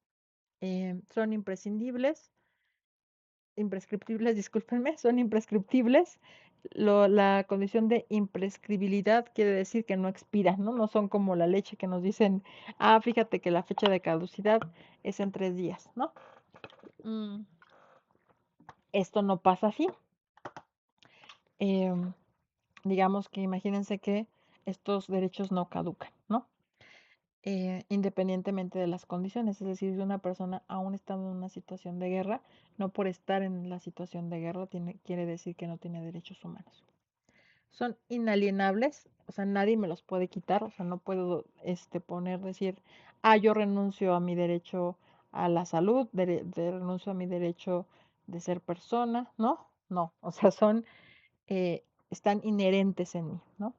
Son imprescriptibles, discúlpenme, son imprescriptibles. La condición de imprescriptibilidad quiere decir que no expiran, ¿no? No son como la leche que nos dicen, ah, fíjate que la fecha de caducidad es en 3 días, ¿no? Mm, Esto no pasa así. Em, digamos que imagínense que estos derechos no caducan, ¿no? Independientemente de las condiciones, es decir, si una persona aún estando en una situación de guerra, no por estar en la situación de guerra quiere decir que no tiene derechos humanos. Son inalienables, o sea, nadie me los puede quitar, o sea, no puedo decir, ah, yo renuncio a mi derecho a la salud, renuncio a mi derecho de ser persona, ¿no? No, o sea, están inherentes en mí, ¿no?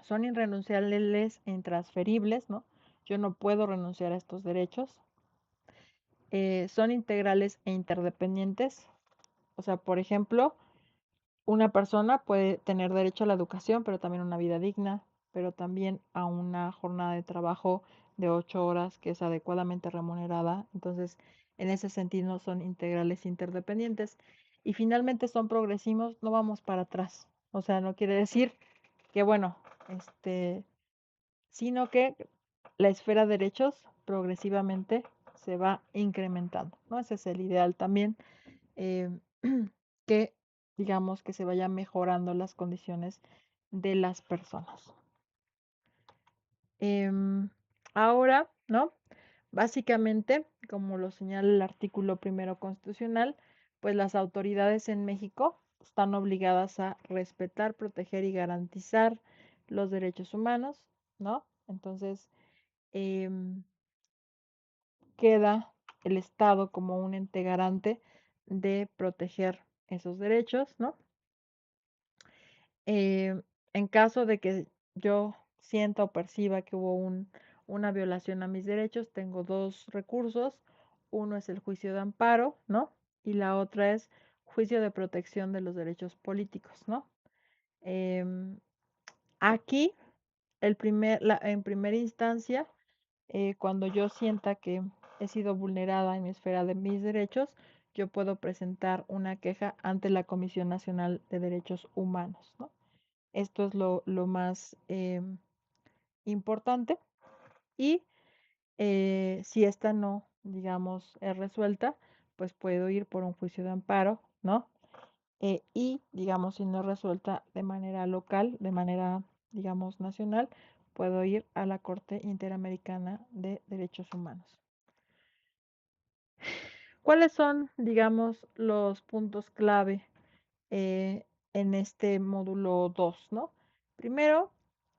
Son irrenunciables e intransferibles, ¿no? Yo no puedo renunciar a estos derechos. Son integrales e interdependientes. O sea, por ejemplo, una persona puede tener derecho a la educación, pero también a una vida digna, pero también a una jornada de trabajo de 8 horas que es adecuadamente remunerada. Entonces, en ese sentido, son integrales e interdependientes. Y finalmente son progresivos, no vamos para atrás. O sea, no quiere decir que, bueno, sino que la esfera de derechos progresivamente se va incrementando, ¿no? Ese es el ideal también, eh, que digamos que se vaya mejorando las condiciones de las personas. Ahora, ¿no? Básicamente, como lo señala el artículo primero constitucional, pues las autoridades en México están obligadas a respetar, proteger y garantizar los derechos humanos, ¿no? Entonces, em, queda el Estado como un ente garante de proteger esos derechos, ¿no? Eh, en caso de que yo sienta o perciba que hubo una violación a mis derechos, tengo dos recursos. Uno es el juicio de amparo, ¿no? Y la otra es juicio de protección de los derechos políticos, ¿no? Em, aquí, en primera instancia, cuando yo sienta que he sido vulnerada en mi esfera de mis derechos, yo puedo presentar una queja ante la Comisión Nacional de Derechos Humanos, ¿no? Esto es lo más importante. Y si esta no, digamos, es resuelta, pues puedo ir por un juicio de amparo, ¿no? Y, digamos, si no es resuelta de manera local, de manera, digamos, nacional, puedo ir a la Corte Interamericana de Derechos Humanos. ¿Cuáles son, digamos, los puntos clave en este módulo 2, ¿no? Primero,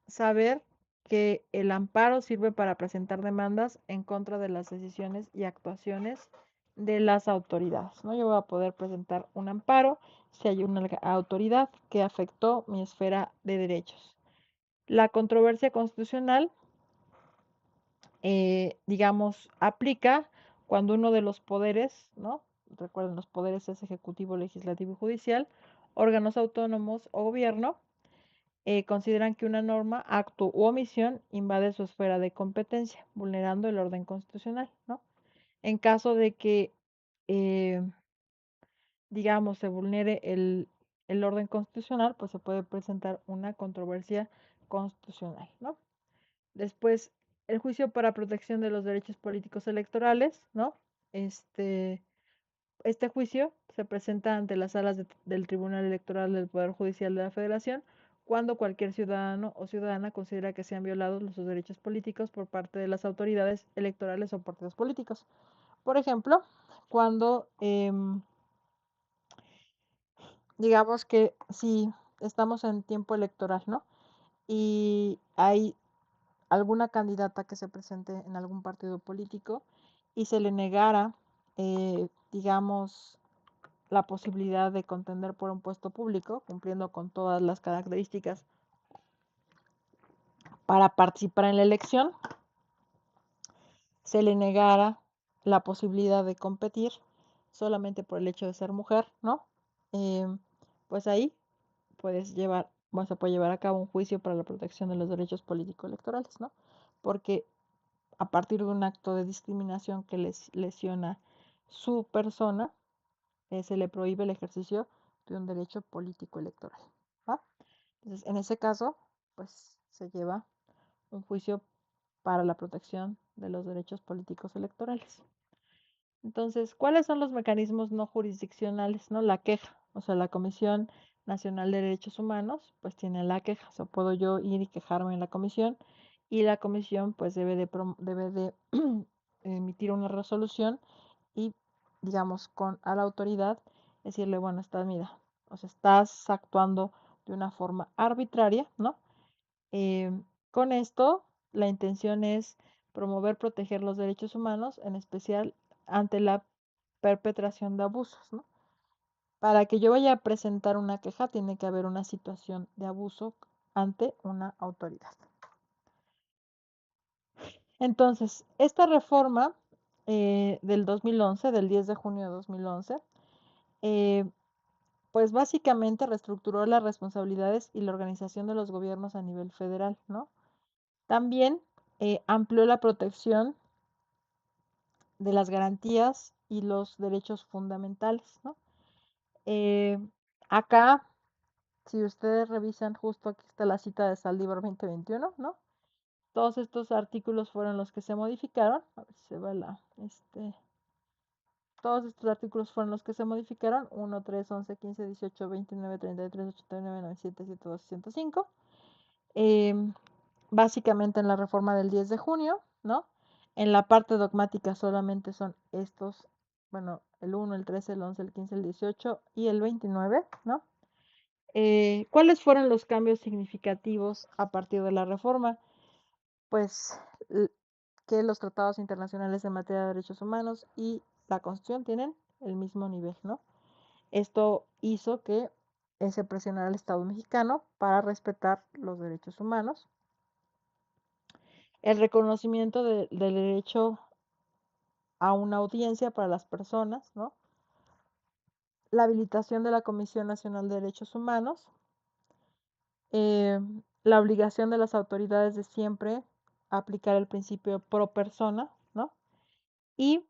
saber que el amparo sirve para presentar demandas en contra de las decisiones y actuaciones de las autoridades, ¿no? Yo voy a poder presentar un amparo si hay una autoridad que afectó mi esfera de derechos. La controversia constitucional, digamos, aplica cuando uno de los poderes, ¿no? Recuerden, los poderes es ejecutivo, legislativo y judicial, órganos autónomos o gobierno, consideran que una norma, acto u omisión invade su esfera de competencia, vulnerando el orden constitucional, ¿no? En caso de que, eh, digamos, se vulnere el orden constitucional, pues se puede presentar una controversia constitucional, ¿no? Después, el juicio para protección de los derechos políticos electorales, ¿no? Este, este juicio se presenta ante las salas del Tribunal Electoral del Poder Judicial de la Federación cuando cualquier ciudadano o ciudadana considera que se han violado sus derechos políticos por parte de las autoridades electorales o partidos políticos. Por ejemplo, cuando digamos que si estamos en tiempo electoral, ¿no? Y hay alguna candidata que se presente en algún partido político y se le negara, digamos, la posibilidad de contender por un puesto público, cumpliendo con todas las características para participar en la elección, se le negara la posibilidad de competir solamente por el hecho de ser mujer, ¿no? Eh, pues ahí se puede llevar a cabo un juicio para la protección de los derechos político-electorales, ¿no? Porque a partir de un acto de discriminación que les lesiona su persona, se le prohíbe el ejercicio de un derecho político electoral, ¿va? Entonces, en ese caso, pues se lleva un juicio para la protección de los derechos políticos electorales. Entonces, ¿cuáles son los mecanismos no jurisdiccionales? ¿No? La queja, o sea, la Comisión Nacional de Derechos Humanos, pues tiene la queja, o sea, puedo yo ir y quejarme en la comisión y la comisión pues debe de emitir una resolución y, digamos, a la autoridad decirle, bueno, mira, o sea, estás actuando de una forma arbitraria, ¿no? Con esto, la intención es promover, proteger los derechos humanos, en especial ante la perpetración de abusos, ¿no? Para que yo vaya a presentar una queja, tiene que haber una situación de abuso ante una autoridad. Entonces, esta reforma del 2011, del 10 de junio de 2011, eh, pues básicamente reestructuró las responsabilidades y la organización de los gobiernos a nivel federal, ¿no? También amplió la protección de las garantías y los derechos fundamentales, ¿no? Eh, acá, si ustedes revisan, justo aquí está la cita de Saldívar 2021, ¿no? Todos estos artículos fueron los que se modificaron. A ver si se va todos estos artículos fueron los que se modificaron. 1, 3, 11, 15, 18, 29, 33, 89, 97, 102, 105. Básicamente en la reforma del 10 de junio, ¿no? En la parte dogmática solamente son estos, bueno, el 1, el 13, el 11, el 15, el 18 y el 29, ¿no? ¿Cuáles fueron los cambios significativos a partir de la reforma? Pues que los tratados internacionales en materia de derechos humanos y la Constitución tienen el mismo nivel, ¿no? Esto hizo que se presionara al Estado mexicano para respetar los derechos humanos, el reconocimiento del derecho a una audiencia para las personas, ¿no? La habilitación de la Comisión Nacional de Derechos Humanos, eh, la obligación de las autoridades de siempre aplicar el principio pro persona, ¿no? Y,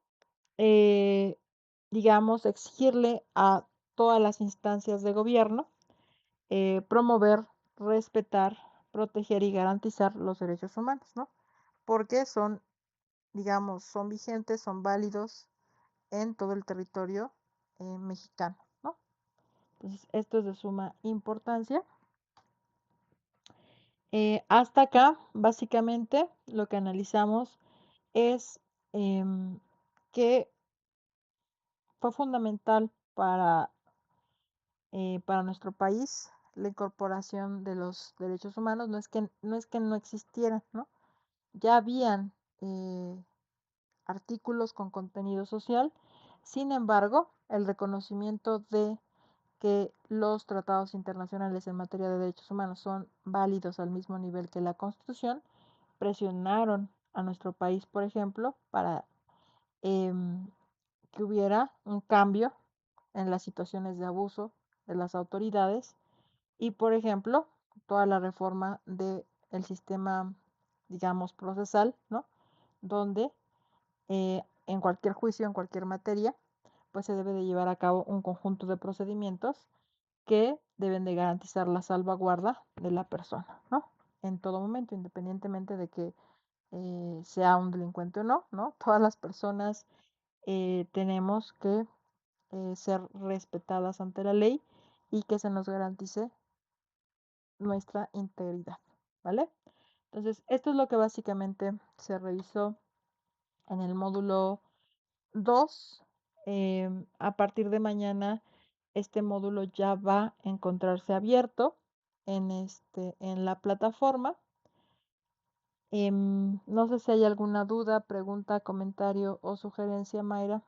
eh, digamos, exigirle a todas las instancias de gobierno promover, respetar, proteger y garantizar los derechos humanos, ¿no? Porque son, digamos, son vigentes, son válidos en todo el territorio mexicano, ¿no? Entonces, esto es de suma importancia. Hasta acá, básicamente, lo que analizamos es que fue fundamental para nuestro país la incorporación de los derechos humanos. No es que no existieran, ¿no? Ya habían artículos con contenido social. Sin embargo, el reconocimiento de que los tratados internacionales en materia de derechos humanos son válidos al mismo nivel que la Constitución, presionaron a nuestro país, por ejemplo, para que hubiera un cambio en las situaciones de abuso de las autoridades y, por ejemplo, toda la reforma del sistema, digamos, procesal, ¿no? Donde en cualquier juicio, en cualquier materia, pues se debe de llevar a cabo un conjunto de procedimientos que deben de garantizar la salvaguarda de la persona, ¿no? En todo momento, independientemente de que sea un delincuente o no, ¿no? Todas las personas tenemos que ser respetadas ante la ley y que se nos garantice nuestra integridad, ¿vale? Entonces, esto es lo que básicamente se revisó en el módulo 2. A partir de mañana, este módulo ya va a encontrarse abierto en la plataforma. No sé si hay alguna duda, pregunta, comentario o sugerencia, Mayra.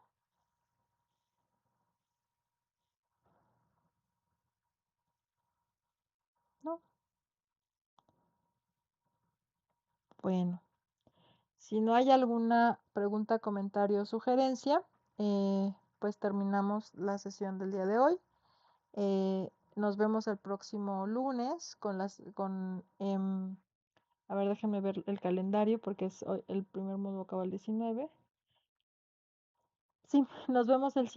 No, bueno, si no hay alguna pregunta, comentario o sugerencia, pues terminamos la sesión del día de hoy. Nos vemos el próximo lunes a ver, déjenme ver el calendario porque el primer módulo acaba el 19. Sí, nos vemos el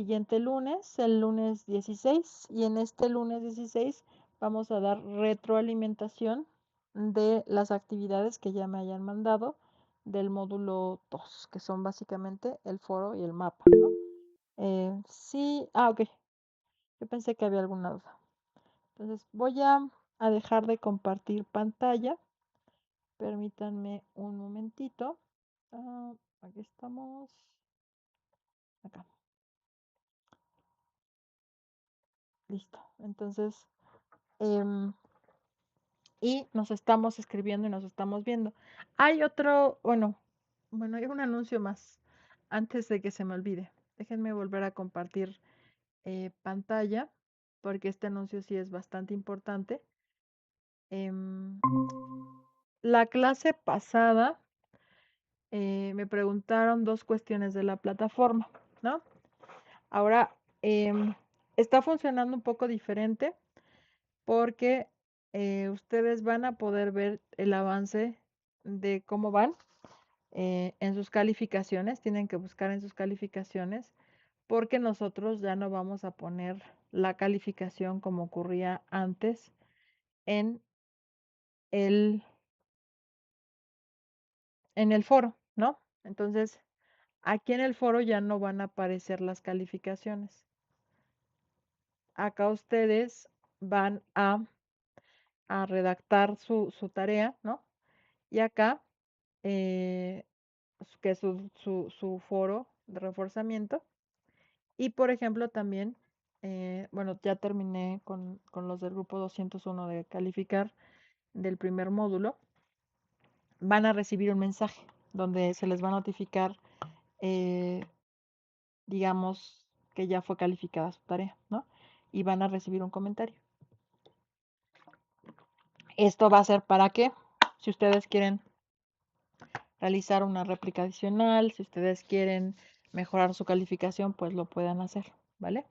lunes 16, y en este lunes 16 vamos a dar retroalimentación de las actividades que ya me hayan mandado del módulo 2, que son básicamente el foro y el mapa, ¿no? Sí, ok, yo pensé que había alguna duda. Entonces voy a dejar de compartir pantalla. Permítanme un momentito. Aquí estamos. Acá. Listo. Entonces, y nos estamos escribiendo y nos estamos viendo. Hay bueno, hay un anuncio más antes de que se me olvide. Déjenme volver a compartir pantalla porque este anuncio sí es bastante importante. La clase pasada me preguntaron dos cuestiones de la plataforma, ¿no? Ahora está funcionando un poco diferente porque ustedes van a poder ver el avance de cómo van en sus calificaciones. Tienen que buscar en sus calificaciones porque nosotros ya no vamos a poner la calificación como ocurría antes en el en el foro, ¿no? Entonces, aquí en el foro ya no van a aparecer las calificaciones. Acá ustedes van a redactar su tarea, ¿no? Y acá, eh, que es su foro de reforzamiento. Y por ejemplo, también, bueno, ya terminé con los del grupo 201 de calificar del primer módulo. Van a recibir un mensaje donde se les va a notificar, eh, digamos, que ya fue calificada su tarea, ¿no? Y van a recibir un comentario. Esto va a ser para que, si ustedes quieren realizar una réplica adicional, si ustedes quieren mejorar su calificación, pues lo puedan hacer, ¿vale?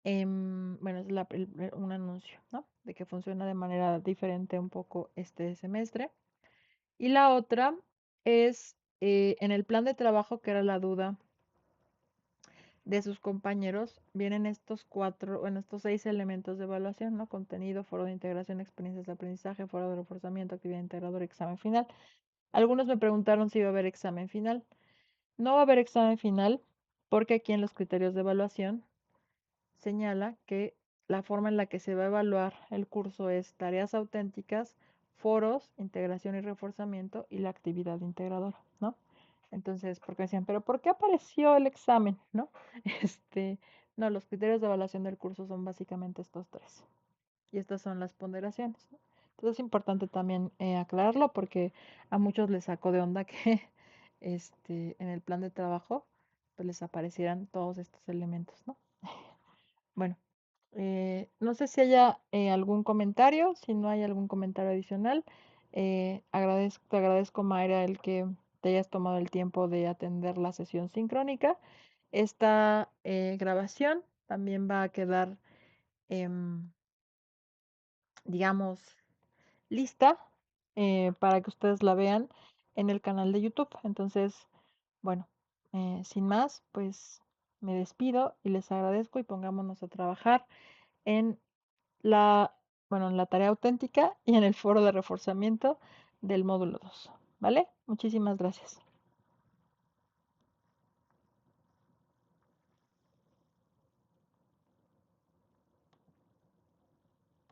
Bueno, es un anuncio, ¿no? De que funciona de manera diferente un poco este semestre. Y la otra es en el plan de trabajo, que era la duda de sus compañeros, vienen estos estos 6 elementos de evaluación, ¿no? Contenido, foro de integración, experiencias de aprendizaje, foro de reforzamiento, actividad integradora, examen final. Algunos me preguntaron si iba a haber examen final. No va a haber examen final porque aquí en los criterios de evaluación señala que la forma en la que se va a evaluar el curso es tareas auténticas, foros, integración y reforzamiento y la actividad integradora, ¿no? Entonces, porque decían, pero ¿por qué apareció el examen, no? Este, no, los criterios de evaluación del curso son básicamente estos tres. Y estas son las ponderaciones, ¿no? Entonces es importante también aclararlo porque a muchos les sacó de onda que en el plan de trabajo pues les aparecieran todos estos elementos, ¿no? Bueno, no sé si haya algún comentario, si no hay algún comentario adicional. Te agradezco, Mayra, el que te hayas tomado el tiempo de atender la sesión sincrónica. Esta grabación también va a quedar, em, digamos, lista para que ustedes la vean en el canal de YouTube. Entonces, bueno, sin más, pues me despido y les agradezco y pongámonos a trabajar en la, bueno, en la tarea auténtica y en el foro de reforzamiento del módulo 2. ¿Vale? Muchísimas gracias.